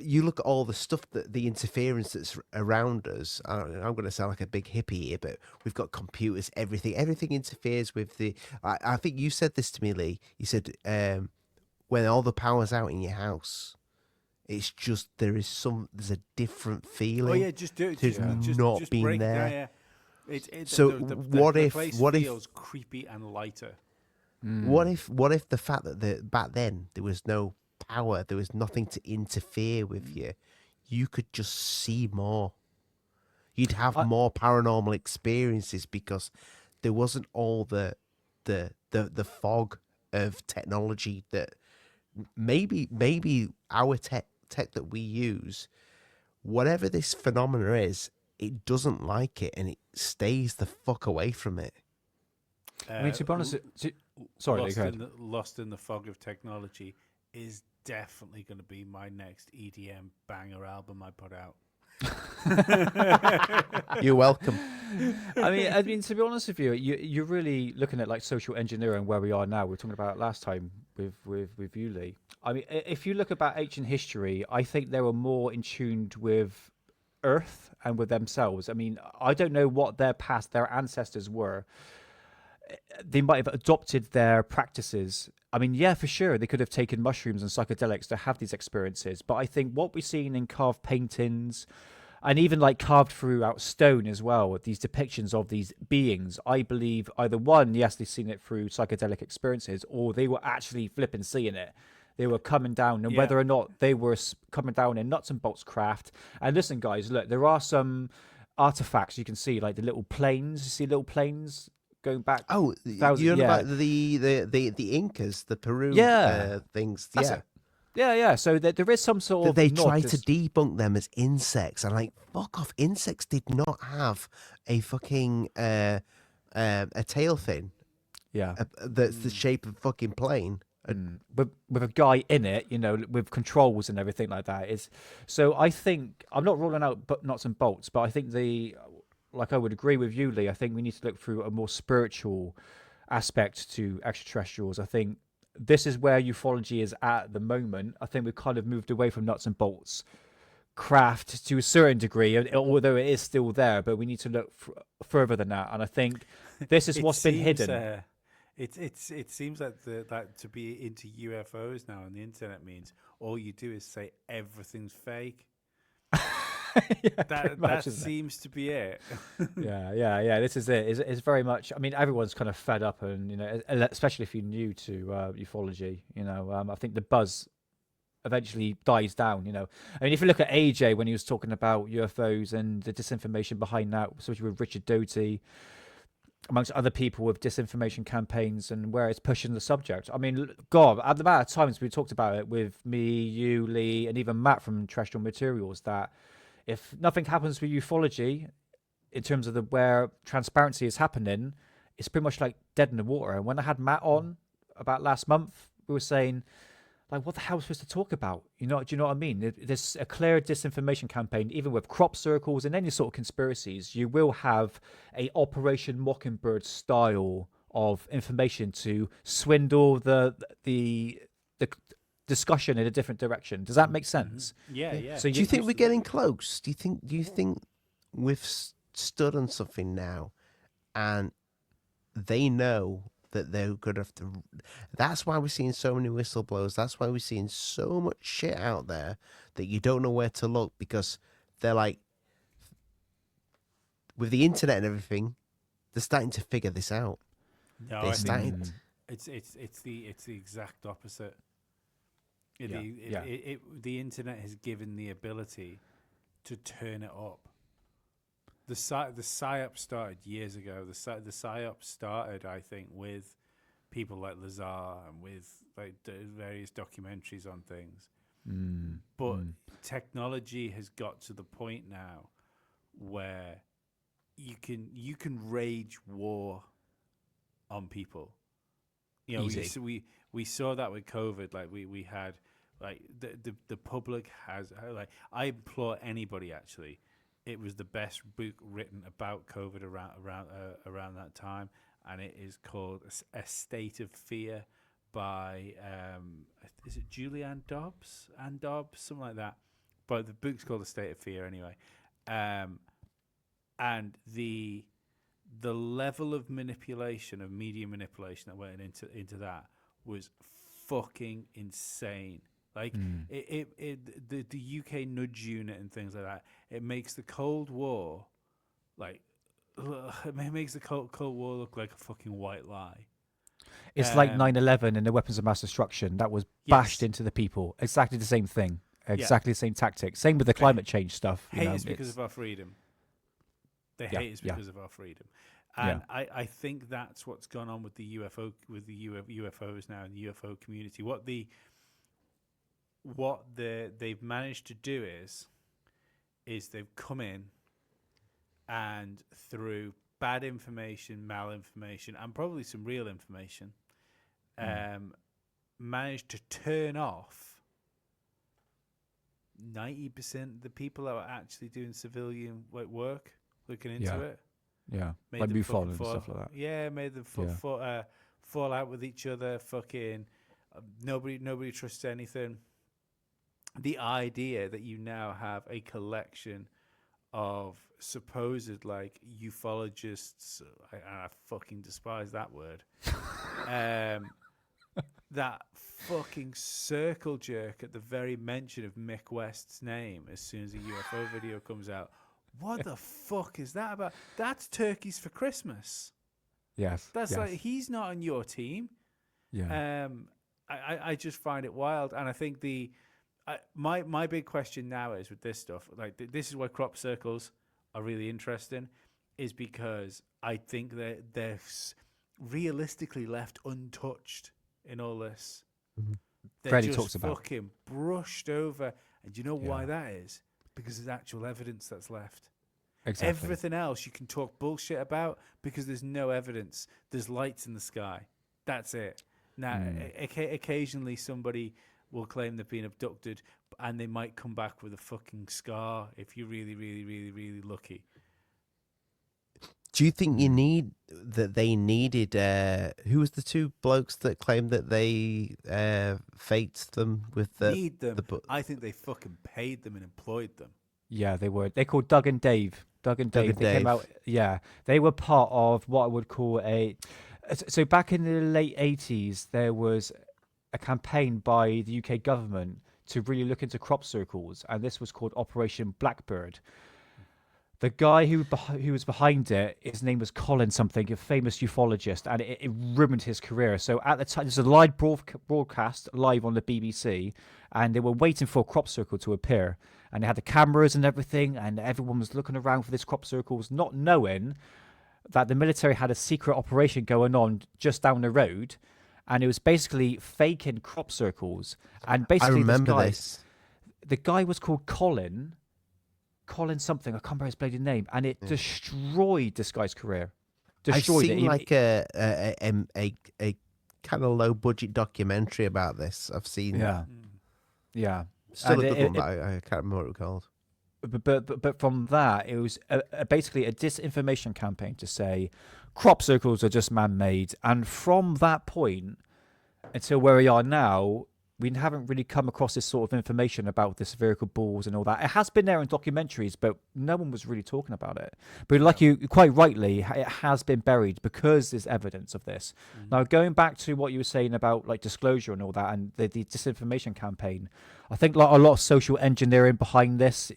you look at all the stuff, that the interference that's around us. I'm going to sound like a big hippie here, but we've got computers, everything interferes with the. I think you said this to me, Lee. You said when all the power's out in your house, it's just there's a different feeling. Oh yeah, just do it. Just not being break there. So what the if place what feels if creepy and lighter? What if the fact that back then there was no power, there was nothing to interfere with you could just see more. You'd have more paranormal experiences because there wasn't all the fog of technology that maybe our tech that we use, whatever this phenomena is, it doesn't like it and it stays the fuck away from it. I mean, to be honest, sorry, Lost in the Fog of Technology is definitely going to be my next EDM banger album I put out. You're welcome. I mean, to be honest with you, you're really looking at like social engineering where we are now. We were talking about it last time with you, Lee. I mean, if you look about ancient history, I think they were more in tune with Earth and with themselves. I mean, I don't know what their ancestors were. They might have adopted their practices. I mean, yeah, for sure, they could have taken mushrooms and psychedelics to have these experiences. But I think what we've seen in carved paintings and even like carved throughout stone as well, these depictions of these beings, I believe either one, yes, they've seen it through psychedelic experiences, or they were actually flipping seeing it. They were coming down, and whether or not they were coming down in nuts and bolts craft. And listen, guys, look, there are some artifacts you can see, like the little planes. You see little planes going back. Oh, you know about the Incas, the Peru things. That's it. Yeah. So there is some sort that of they nod try to to debunk them as insects. I'm like, fuck off! Insects did not have a fucking a tail fin. Yeah. That's the shape of a fucking plane. With a guy in it, with controls and everything like that. So I think I'm not ruling out nuts and bolts, but I think I would agree with you, Lee. I think we need to look through a more spiritual aspect to extraterrestrials. I think this is where ufology is at the moment. I think we've kind of moved away from nuts and bolts craft to a certain degree, although it is still there, but we need to look further than that. And I think this is what's been hidden. It seems like that to be into UFOs now on the internet means all you do is say everything's fake. that seems to be it. yeah. This is it. It's very much. I mean, everyone's kind of fed up, and especially if you're new to ufology. I think the buzz eventually dies down. I mean, if you look at AJ when he was talking about UFOs and the disinformation behind that, especially with Richard Doty, amongst other people with disinformation campaigns and where it's pushing the subject. I mean, God, at the amount of times we talked about it with me, you, Lee, and even Matt from Terrestrial Materials, that if nothing happens with ufology in terms of where transparency is happening, it's pretty much like dead in the water. And when I had Matt on about last month, we were saying, like, what the hell are we supposed to talk about? Do you know what I mean? There's a clear disinformation campaign, even with crop circles and any sort of conspiracies. You will have a Operation Mockingbird style of information to swindle the discussion in a different direction. Does that make sense? Yeah. So do you think we're getting close? Do you think we've stood on something now, and they know that they're going to have to? That's why we're seeing so many whistleblowers. That's why we're seeing so much shit out there that you don't know where to look, because they're like, with the internet and everything, they're starting to figure this out. No, I think it's the exact opposite. The internet has given the ability to turn it up. The PSYOP started years ago. The PSYOP started, I think, with people like Lazar and with like various documentaries on things. But technology has got to the point now where you can rage war on people. We saw that with COVID. Like we had, like the public has, like, I implore anybody, actually. It was the best book written about COVID around that time, and it is called A State of Fear by is it Julianne Dobbs? Ann Dobbs, something like that. But the book's called A State of Fear anyway. And the level of manipulation, of media manipulation that went into that was fucking insane. Like the UK nudge unit and things like that, it makes the Cold War makes the Cold War look like a fucking white lie. It's like 9/11 and the weapons of mass destruction that was bashed into the people. Exactly the same thing. Exactly the same tactic. Same with the climate change stuff. Hate us because of our freedom. They hate us because of our freedom. And I think that's what's gone on with the UFOs now in the UFO community. What they've managed to do is they've come in and through bad information, malinformation, and probably some real information, managed to turn off 90% of the people that were actually doing civilian work, looking into it. Yeah, made like them MUFON and stuff like that. Yeah, made them fall out with each other. Fucking nobody trusts anything. The idea that you now have a collection of supposed like ufologists, I fucking despise that word. That fucking circle jerk at the very mention of Mick West's name as soon as a UFO video comes out. What the fuck is that about? That's turkeys for Christmas. Yes. That's like, he's not on your team. Yeah. I just find it wild. And I think my big question now is with this stuff, like this is why crop circles are really interesting, is because I think that they're realistically left untouched in all this. They're Freddie just talks about. fucking brushed over. And do you know why that is? Because there's actual evidence that's left. Exactly. Everything else you can talk bullshit about because there's no evidence. There's lights in the sky. That's it. Now, occasionally somebody will claim they've been abducted, and they might come back with a fucking scar if you're really, really, really, really lucky. Do you think they needed? Who was the two blokes that claimed that they faked them with the? Need them? I think they fucking paid them and employed them. Yeah, they were. They're called Doug and Dave. Doug and Dave. They came out. Yeah, they were part of what I would call a. So back in the late 80s, there was a campaign by the UK government to really look into crop circles, and this was called Operation Blackbird. The guy who was behind it, his name was Colin something, a famous ufologist, and it ruined his career. So at the time, there's a live broadcast live on the BBC, and they were waiting for a crop circle to appear. And they had the cameras and everything, and everyone was looking around for this crop circles, not knowing that the military had a secret operation going on just down the road, and it was basically faking crop circles. And basically, I remember this. The guy was called Colin something, I can't remember his bloody name, and it destroyed this guy's career. Destroyed I've seen it. like a kind of low budget documentary about this. I've seen that. Yeah. Still a good one, but I can't remember what it was called. But from that, it was basically a disinformation campaign to say crop circles are just man-made, and from that point until where we are now, we haven't really come across this sort of information about the spherical balls and all that. It has been there in documentaries, but no one was really talking about it. But like you quite rightly, it has been buried because there's evidence of this. Now, going back to what you were saying about like disclosure and all that, and the disinformation campaign, I think like a lot of social engineering behind this.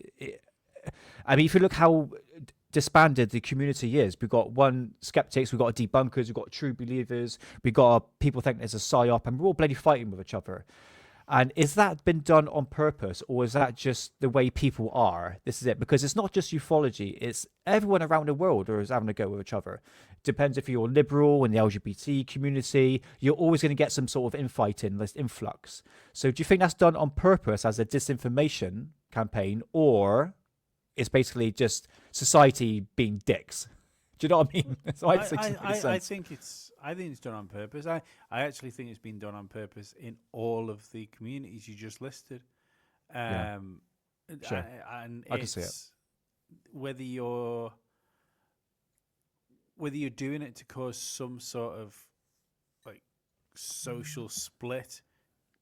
I mean, if you look how disbanded the community is, we've got skeptics, we've got debunkers, we've got true believers, we've got people think there's a psyop, and we're all bloody fighting with each other. And is that been done on purpose, or is that just the way people are? This is it, because it's not just ufology, it's everyone around the world is having a go with each other. Depends if you're liberal in the LGBT community, you're always going to get some sort of infighting, this influx. So do you think that's done on purpose as a disinformation campaign, or it's basically just society being dicks? Do you know what I mean? So I think it's done on purpose. I actually think it's been done on purpose in all of the communities you just listed. Sure. And I can see it. Whether you're doing it to cause some sort of like social split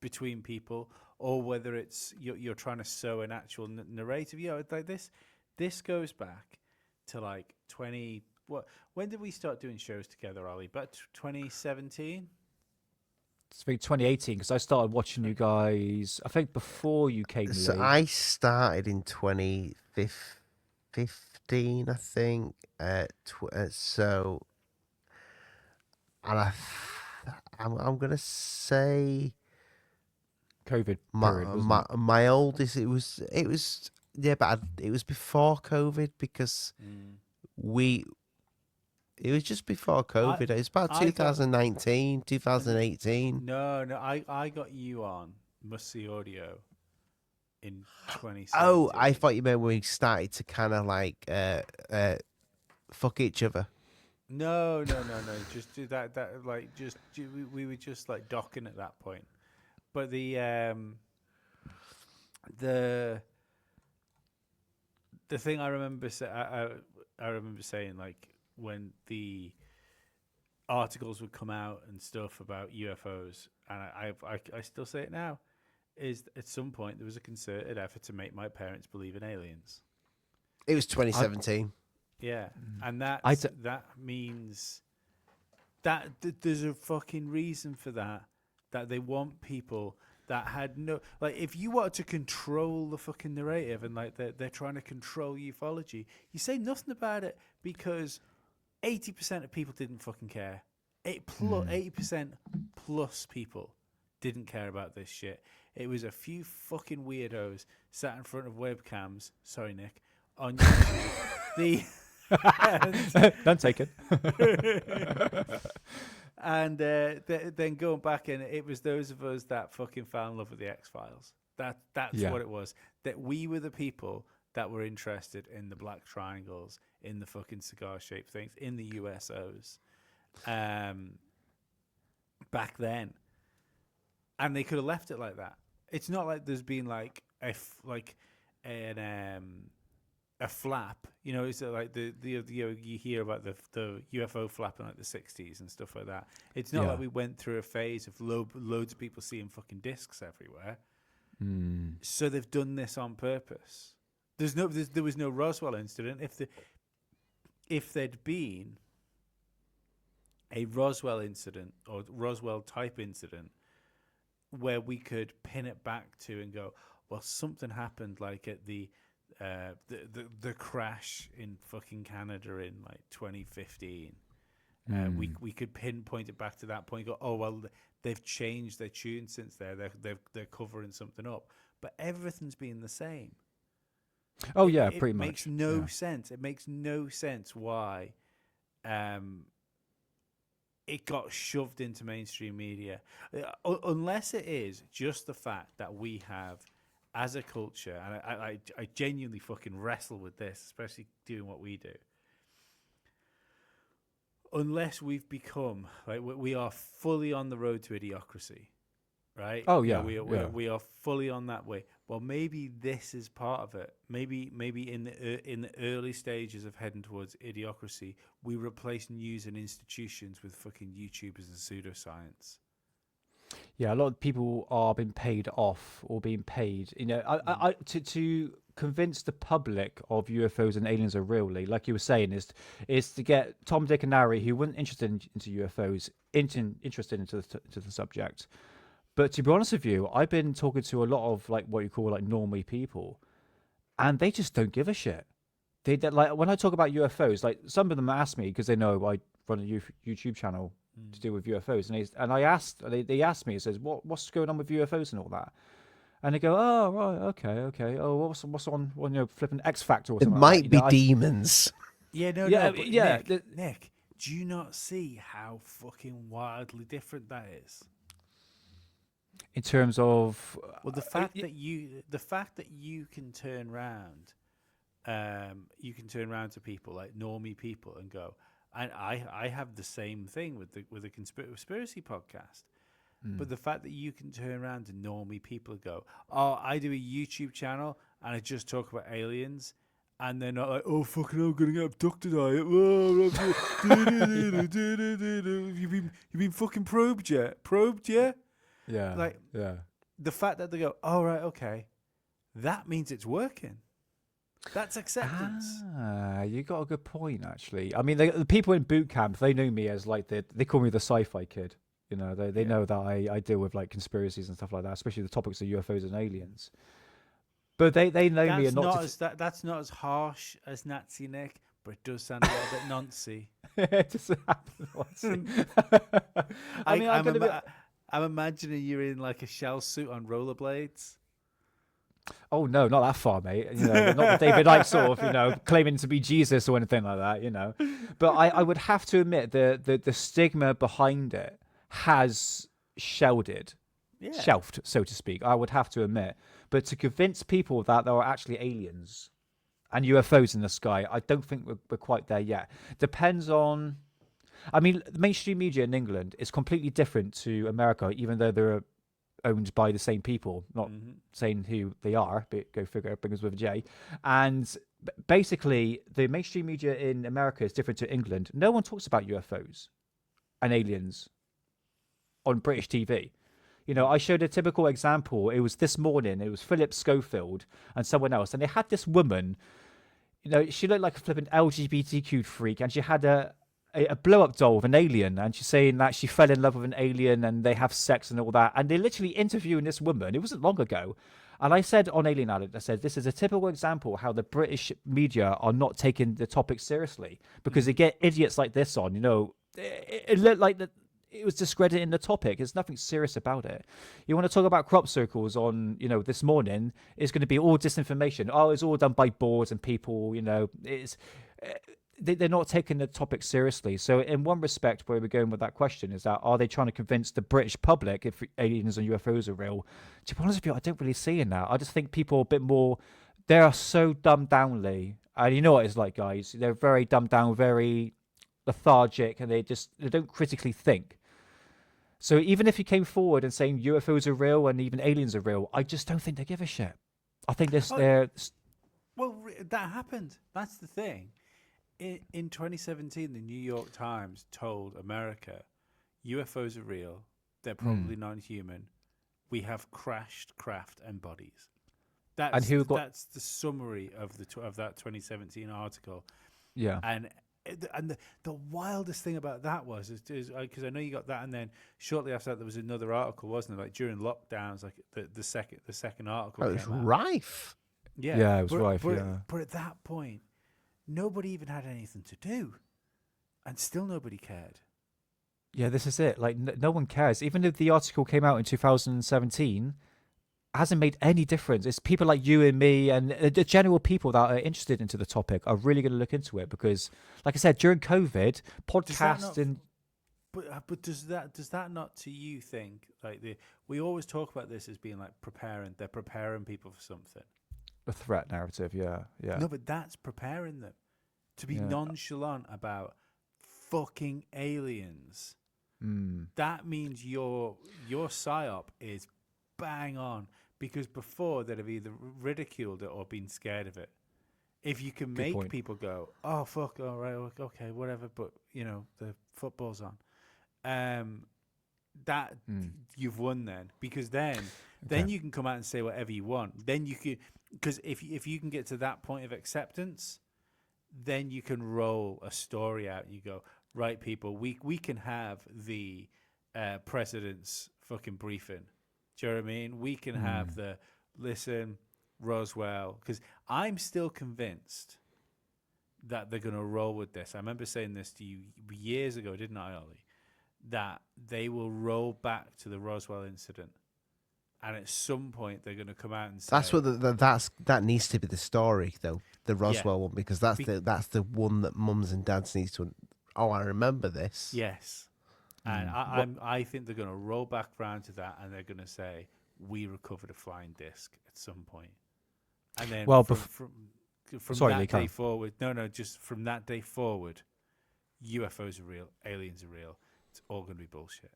between people, or whether it's you're trying to sow an actual narrative. Like this goes back to like 20. When did we start doing shows together, Ollie? About 2017? It's been 2018 because I started watching you guys, I think, before you came. So I started in 2015, I think. So, and I'm gonna say COVID. My oldest, it was but it was before COVID because it was just before COVID. It was about 2019, 2018. No, I got you on Must See Audio in 2017. Oh, I thought you meant when we started to kind of like fuck each other. No. Just do that. We were just like docking at that point. But the thing I remember saying, like, when the articles would come out and stuff about UFOs, and I still say it now, is at some point there was a concerted effort to make my parents believe in aliens. It was 2017. Yeah, and that means that there's a fucking reason for that they want people that had no, like, if you wanted to control the fucking narrative and like they're trying to control ufology, you say nothing about it because 80% of people didn't fucking care. 80% plus people didn't care about this shit. It was a few fucking weirdos sat in front of webcams. Sorry, Nick. On YouTube. Don't take it. And then going back, and it was those of us that fucking fell in love with the X-Files. That's what it was. That we were the people that were interested in the black triangles, in the fucking cigar-shaped things, in the USOs, back then. And they could have left it like that. It's not like there's been like a flap, you know. It's like the you hear about the UFO flap in like the 60s and stuff like that. It's not like we went through a phase of loads of people seeing fucking discs everywhere. So they've done this on purpose. There was no Roswell incident. If there'd been a Roswell incident or Roswell type incident where we could pin it back to and go, well, something happened like at the crash in fucking Canada in like 2015. We could pinpoint it back to that point. Go, oh well, they've changed their tune since there. They're covering something up, but everything's been the same. Oh yeah, it pretty much. Makes no sense. It makes no sense why it got shoved into mainstream media, unless it is just the fact that we have, as a culture, and I genuinely fucking wrestle with this, especially doing what we do. Unless we've become, like, we are fully on the road to idiocracy, right? Oh yeah, we are fully on that way. Well, maybe this is part of it. Maybe in the early stages of heading towards idiocracy, we replace news and institutions with fucking YouTubers and pseudoscience. Yeah, a lot of people are being paid off or being paid, you know, to convince the public of UFOs and aliens are real, like you were saying, is to get Tom, Dick, and Harry, who weren't interested into UFOs, interested into the subject. But to be honest with you, I've been talking to a lot of like what you call like normie people, and they just don't give a shit. They like when I talk about UFOs, like some of them ask me because they know I run a YouTube channel to deal with UFOs, and they asked me, it says, what's going on with UFOs and all that, and they go, oh right, okay, oh what's on flipping X Factor or something. It might like be that. demons. Yeah, no, but Nick, do you not see how fucking wildly different that is? In terms of the fact that you can turn around, to people like normie people and go, and I have the same thing with the conspiracy podcast, but the fact that you can turn around to normie people and go, oh, I do a YouTube channel and I just talk about aliens. And they're not like, oh, fucking hell, I'm going to get abducted, are you? You've been fucking probed yet? Probed, yeah? Yeah. Like, yeah. The fact that they go, oh, right, okay, that means it's working. That's acceptance. You got a good point, actually. I mean, the people in boot camp, they know me as like they call me the sci-fi kid. You know, they know that I deal with like conspiracies and stuff like that, especially the topics of UFOs and aliens. But they know me and that's not as harsh as Nazi, Nick, but it does sound a little bit Nancy. It does sound Nancy. I mean, I'm imagining you're in like a shell suit on rollerblades. Oh no, not that far, mate. You know, not the David Icke sort of, claiming to be Jesus or anything like that. You know, but I would have to admit the stigma behind it has shelved, so to speak. I would have to admit, but to convince people that there are actually aliens and UFOs in the sky, I don't think we're quite there yet. Depends on. I mean, the mainstream media in England is completely different to America, even though they're owned by the same people. Not saying who they are, but go figure, begins with a J. And basically, the mainstream media in America is different to England. No one talks about UFOs and aliens on British TV. You know, I showed a typical example. It was this morning. It was Philip Schofield and someone else. And they had this woman, she looked like a flippant LGBTQ freak. And she had a blow-up doll of an alien, and she's saying that she fell in love with an alien and they have sex and all that. And they're literally interviewing this woman. It wasn't long ago. And I said on Alien Addict, I said, this is a typical example how the British media are not taking the topic seriously, because they get idiots like this on, it looked like it was discrediting the topic. There's nothing serious about it. You want to talk about crop circles on, this morning, it's going to be all disinformation. Oh, it's all done by boards and people, they're not taking the topic seriously. So in one respect, where we're going with that question is that, are they trying to convince the British public if aliens and UFOs are real? To be honest with you, I don't really see it now. I just think people are a bit more, they are so dumbed down, Lee. And you know what it's like, guys. They're very dumbed down, very lethargic, and they don't critically think. So even if you came forward and saying UFOs are real and even aliens are real, I just don't think they give a shit. I think they're... Well, that happened. That's the thing. In 2017, the New York Times told America, UFOs are real. They're probably non-human. We have crashed craft and bodies. That's the summary of that 2017 article. Yeah. And the wildest thing about that was because I know you got that, and then shortly after that there was another article, wasn't it? Like during lockdowns, like the second article. It was rife. Yeah, it was rife. But at that point, nobody even had anything to do, and still nobody cared. Yeah, this is it. Like no one cares. Even if the article came out in 2017. Hasn't made any difference. It's people like you and me and the general people that are interested into the topic are really going to look into it because, like I said, during COVID, podcasts and. But does that not to you think like we always talk about this as being like they're preparing people for something. A threat narrative, yeah. No, but that's preparing them to be nonchalant about fucking aliens. That means your psyop is bang on. Because before they'd have either ridiculed it or been scared of it. If you can make people go, oh fuck, all right, okay, whatever, but you know the football's on, that you've won then. Because then you can come out and say whatever you want. Then you can, because if you can get to that point of acceptance, then you can roll a story out. You go, right, people, we can have the president's fucking briefing. Do you know what I mean? We can have listen, Roswell, because I'm still convinced that they're going to roll with this. I remember saying this to you years ago, didn't I, Ollie? That they will roll back to the Roswell incident. And at some point, they're going to come out and say... That needs to be the story, though, the Roswell one, because that's the one that mums and dads need to... Oh, I remember this. Yes. And I think they're going to roll back round to that, and they're going to say, we recovered a flying disc at some point. And then from that day forward, just from that day forward, UFOs are real, aliens are real. It's all going to be bullshit.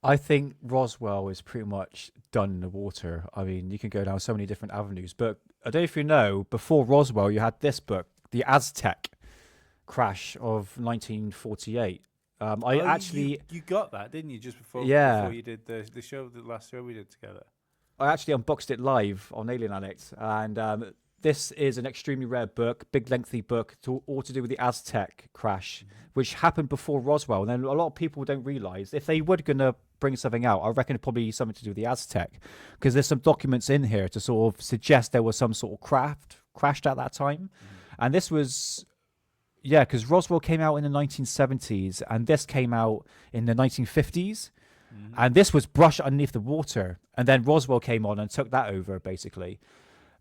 I think Roswell is pretty much done in the water. I mean, you can go down so many different avenues. But I don't know if you know, before Roswell, you had this book, The Aztec Crash of 1948. You got that, didn't you? Just before you did the last show we did together. I actually unboxed it live on Alien Addict, and this is an extremely rare book, big lengthy book, all to do with the Aztec crash, which happened before Roswell. And then a lot of people don't realize if they were going to bring something out, I reckon it'd probably be something to do with the Aztec, because there's some documents in here to sort of suggest there was some sort of craft crashed at that time, and this was. Yeah, because Roswell came out in the 1970s, and this came out in the 1950s, and this was brushed underneath the water, and then Roswell came on and took that over, basically.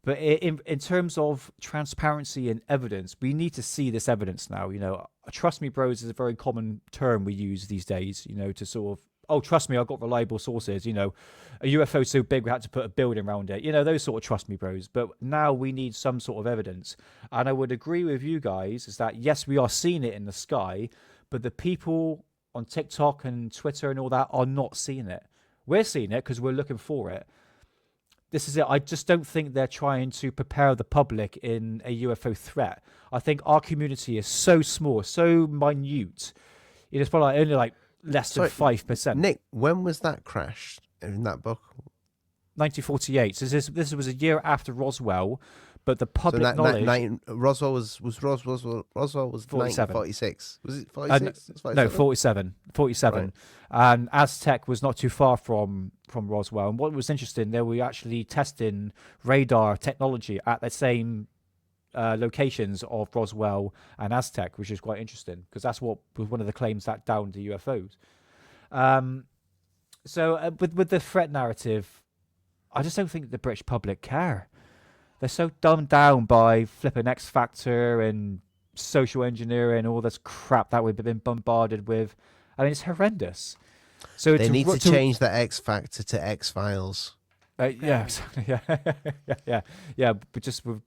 But in terms of transparency and evidence, we need to see this evidence now. You know, trust me, bros, is a very common term we use these days. You know, to sort of, oh, trust me, I've got reliable sources. You know, a UFO so big we had to put a building around it. You know, those sort of trust me, bros. But now we need some sort of evidence. And I would agree with you guys is that, yes, we are seeing it in the sky, but the people on TikTok and Twitter and all that are not seeing it. We're seeing it because we're looking for it. This is it. I just don't think they're trying to prepare the public in a UFO threat. I think our community is so small, so minute. It's probably only like less than 5%. Nick, when was that crash in that book? 1948. So this was a year after Roswell, but the public knowledge. Roswell was 1946. Was it 46? No, 47. 47. Right. And Aztec was not too far from Roswell. And what was interesting, they were actually testing radar technology at the same locations of Roswell and Aztec, which is quite interesting because that's what was one of the claims that downed the UFOs. So with the threat narrative, I just don't think the British public care. They're so dumbed down by flipping X Factor and social engineering, all this crap that we've been bombarded with. I mean, it's horrendous. So they need to change that X Factor to X Files. Yeah, yeah, but just with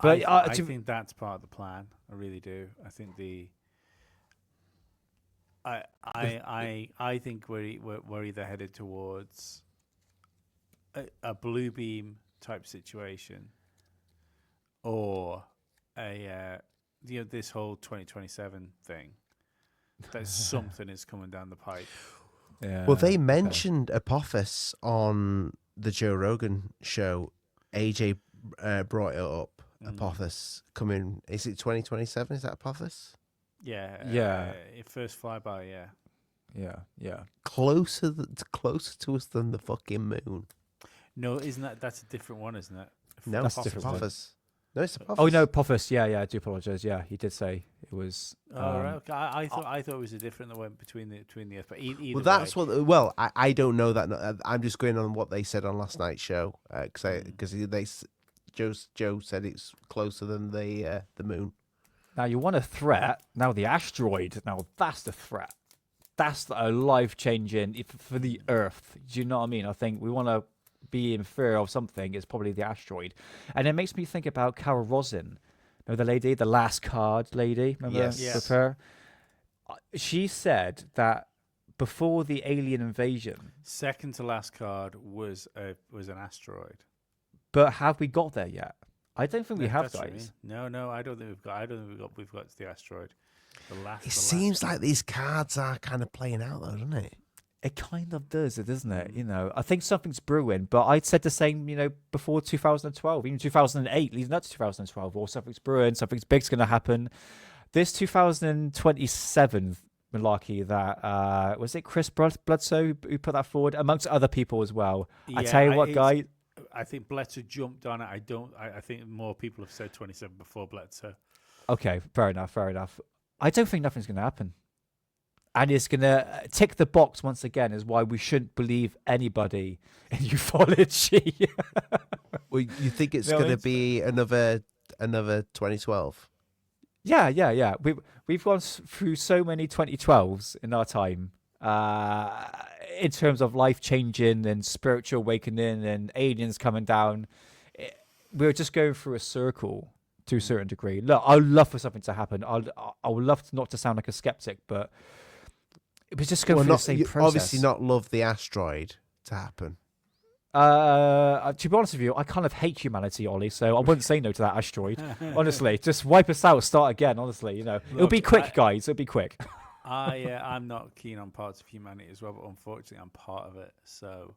But I think that's part of the plan. I really do. I think I think we're either headed towards a blue beam type situation, or this whole 2027 thing. That something is coming down the pipe. Yeah. Well, they mentioned Apophis on the Joe Rogan show. AJ brought it up. Apophis coming. Is it 2027? Is that Apophis? Yeah. First flyby. Yeah. Closer to us than the fucking moon. No, that's a different one, isn't it? No, that's different. Apophis. No, it's Apophis. Oh no, Apophis. Yeah. I do apologize. Yeah, he did say it was. Right. Okay. I thought it was a different that went between the Earth. But either well, that's way. what. Well, I don't know that. I'm just going on what they said on last night's show because Joe said it's closer than the moon. Now you want a threat. Now the asteroid. Now that's the threat. That's a life changing for the Earth. Do you know what I mean? I think we want to be in fear of something. It's probably the asteroid, and it makes me think about Carol Rosin. Remember the lady, the last card lady? Remember with her? She said that before the alien invasion, second to last card was an asteroid. But have we got there yet? I don't think we have, guys. No, I don't think we've got. I don't think we've got to the asteroid. It seems like these cards are kind of playing out, though, doesn't it? It kind of does, doesn't it? You know, I think something's brewing. But I'd said the same, before 2012, even 2008, leading up to 2012, or something's brewing, something's big's going to happen. This 2027 malarkey that was it Chris Bledsoe who put that forward, amongst other people as well. Yeah, I tell you what, guys. I think Bledsoe jumped on it. I think more people have said 27 before Bledsoe. Okay, fair enough. I don't think nothing's going to happen. And it's going to tick the box once again is why we shouldn't believe anybody in ufology. Well, you think it's going to be another 2012? Yeah. We've gone through so many 2012s in our time. In terms of life changing and spiritual awakening and aliens coming down, we're just going through a circle to a certain degree. Look, I would love for something to happen. I would love not to sound like a skeptic, but it was just going through the same process. Obviously, not love the asteroid to happen. To be honest with you, I kind of hate humanity, Ollie. So I wouldn't say no to that asteroid. Honestly, just wipe us out, start again. Honestly, it'll be quick, guys. It'll be quick. I'm not keen on parts of humanity as well, but unfortunately, I'm part of it. So,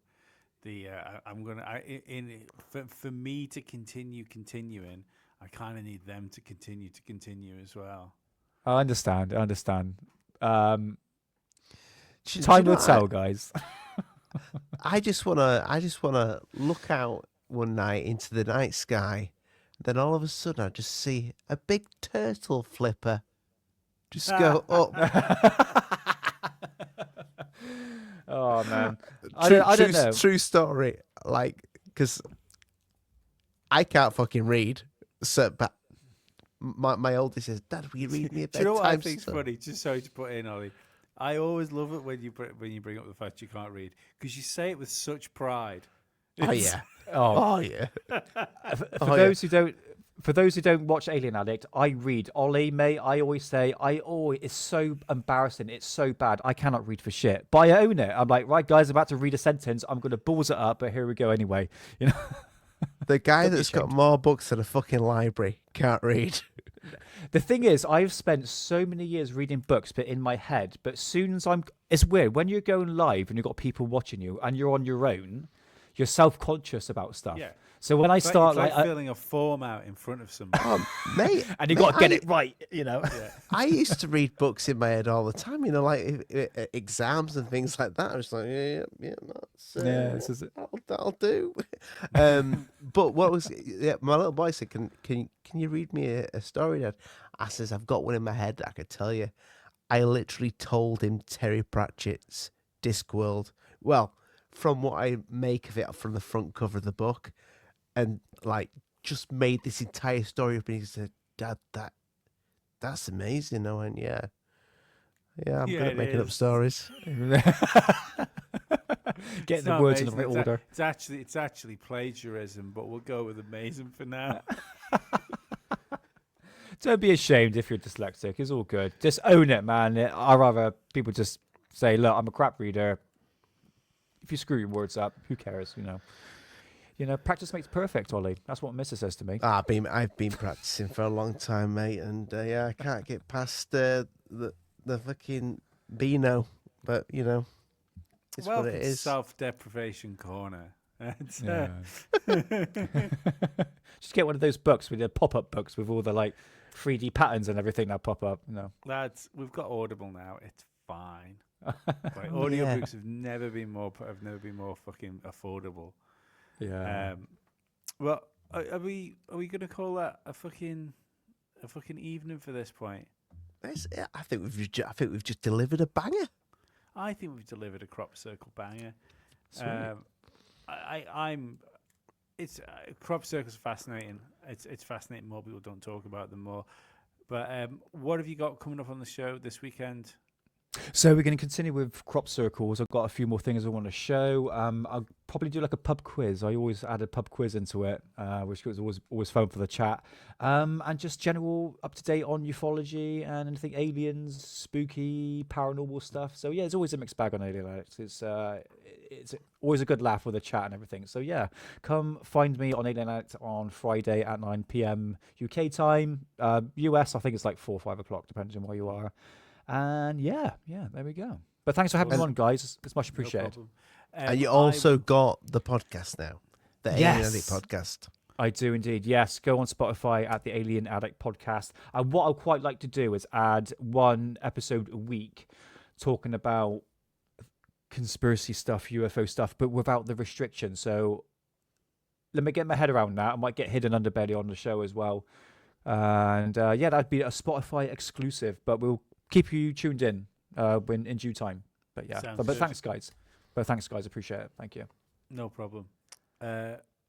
I'm gonna. For me to continuing, I kind of need them to continue as well. I understand. Time will tell, guys. I just wanna look out one night into the night sky, then all of a sudden I just see a big turtle flipper just go up. Oh man, I don't know. True story, because I can't fucking read. So, but my oldest says, "Dad, will you read me a bedtime?" Do you know what I think's funny? Just sorry to put in, Ollie. I always love it when you bring up the fact you can't read, because you say it with such pride. Oh yeah. Oh yeah. For those who don't watch Alien Addict, I read. Ollie, mate, I always say, it's so embarrassing. It's so bad. I cannot read for shit. But I own it. I'm like, right, guys, I'm about to read a sentence. I'm going to balls it up, but here we go anyway. The guy that's got more books than a fucking library can't read. The thing is, I've spent so many years reading books, but in my head. But soon as it's weird. When you're going live and you've got people watching you and you're on your own, you're self-conscious about stuff. Yeah. So when I start, it's like filling a form out in front of somebody, mate, and you got to get it right, Yeah. I used to read books in my head all the time, like exams and things like that. I was like, yeah, this is it. That'll do. But what was my little boy said? Can you read me a story, Dad? I says, I've got one in my head that I could tell you. I literally told him Terry Pratchett's Discworld. Well, from what I make of it from the front cover of the book. And just made this entire story up, and he said, "Dad, That's amazing. I went, yeah, I'm good at it making up is. stories. Getting the words in the right order. It's actually plagiarism, but we'll go with amazing for now. Don't be ashamed if you're dyslexic. It's all good. Just own it, man. I'd rather people just say, look, I'm a crap reader. If you screw your words up, who cares, practice makes perfect, Ollie. That's what Mr. says to me. I've been practicing for a long time, mate, and I can't get past the fucking Beano, but it's what it is. Self-deprivation corner. Just get one of those books with the pop-up books with all the 3D patterns and everything that pop up. Lads, we've got Audible now. It's fine. Audiobooks have never been more fucking affordable. Yeah. Well, are we gonna call that a fucking evening for this point? I think we've just delivered a banger. I think we've delivered a crop circle banger. It's crop circles are fascinating. It's fascinating. More people don't talk about them more. But what have you got coming up on the show this weekend? So we're going to continue with crop circles. I've got a few more things I want to show. I'll probably do a pub quiz. I always add a pub quiz into it, which was always fun for the chat. And just general up to date on ufology and anything aliens, spooky, paranormal stuff. So yeah, it's always a mixed bag on Alien Addict. It's always a good laugh with the chat and everything. So yeah, come find me on Alien Addict on Friday at 9 p.m. UK time. US, I think it's 4 or 5 o'clock, depending on where you are. And yeah, there we go. But thanks for having me on, guys. It's much appreciated. No and you also got the podcast now, the Alien Addict podcast. I do indeed. Yes, go on Spotify at the Alien Addict podcast. And what I'd quite like to do is add one episode a week talking about conspiracy stuff, UFO stuff, but without the restrictions. So let me get my head around that. I might get Hidden Underbelly on the show as well. And that'd be a Spotify exclusive, but we'll keep you tuned in when in due time. But yeah, but thanks, guys. Appreciate it. Thank you. No problem.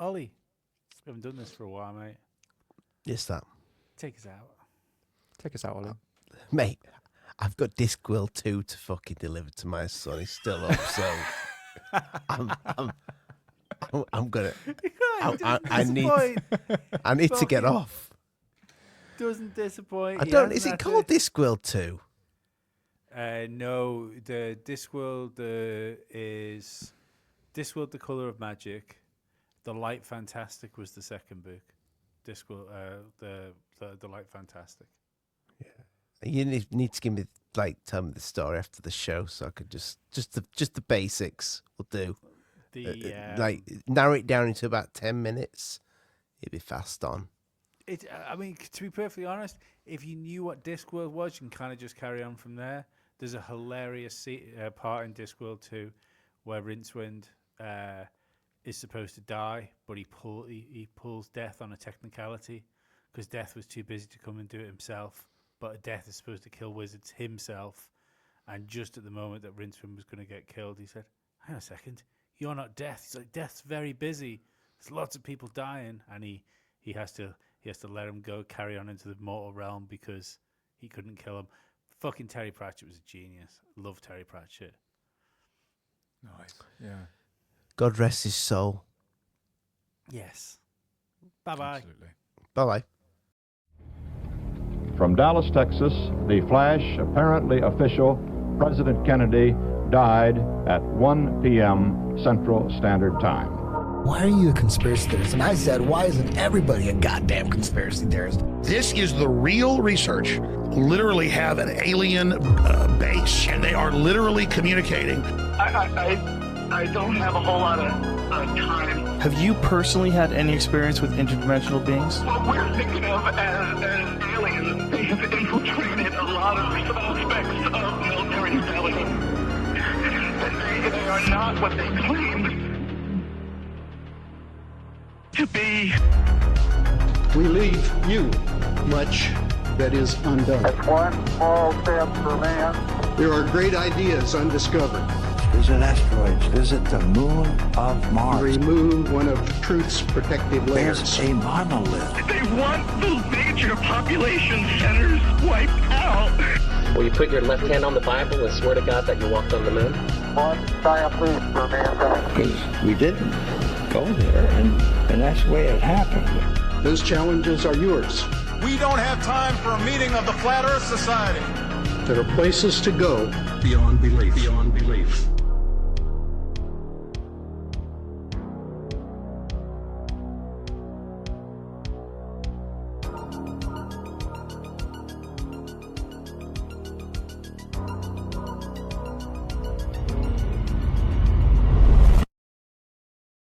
Ollie, we haven't done this for a while, mate. Yes, that. Take us out. Take us out, Ollie. Mate, I've got Discworld 2 to fucking deliver to my son. He's still up, so I'm gonna. I need to get off. Doesn't disappoint. I don't. Is it called Discworld 2? No, the Discworld is Discworld: The Color of Magic. The Light Fantastic was the second book. Discworld, the Light Fantastic. Yeah, you need to give me tell me the story after the show, so I could just the basics will do. Narrow it down into about 10 minutes. It'd be fast on. I mean, to be perfectly honest, if you knew what Discworld was, you can kind of just carry on from there. There's a hilarious part in Discworld 2 where Rincewind is supposed to die, but he pulls Death on a technicality because Death was too busy to come and do it himself. But Death is supposed to kill wizards himself, and just at the moment that Rincewind was going to get killed, he said, "Hang on a second, you're not Death." He's like, "Death's very busy. There's lots of people dying," and he has to let him go, carry on into the mortal realm because he couldn't kill him. Fucking Terry Pratchett was a genius. Love Terry Pratchett. Nice. Yeah. God rest his soul. Yes. Bye-bye. Absolutely. Bye-bye. From Dallas, Texas, the flash, apparently official, President Kennedy died at 1 p.m. Central Standard Time. Why are you a conspiracy theorist? And I said, why isn't everybody a goddamn conspiracy theorist? This is the real research. Literally have an alien base, and they are literally communicating. I don't have a whole lot of time. Have you personally had any experience with interdimensional beings? What we're thinking of as aliens, they have infiltrated a lot of aspects of military intelligence. And they are not what they claim to be. We leave you much that is undone. That's one small step for man. There are great ideas undiscovered. visit asteroids, visit the moon of Mars. Remove one of truth's protective layers. There's a monolith. They want the major population centers wiped out. Will you put your left hand on the Bible and swear to God that you walked on the moon? Because we didn't go there, and that's the way it happened. Those challenges are yours. We don't have time for a meeting of the Flat Earth Society. There are places to go beyond belief. Beyond belief.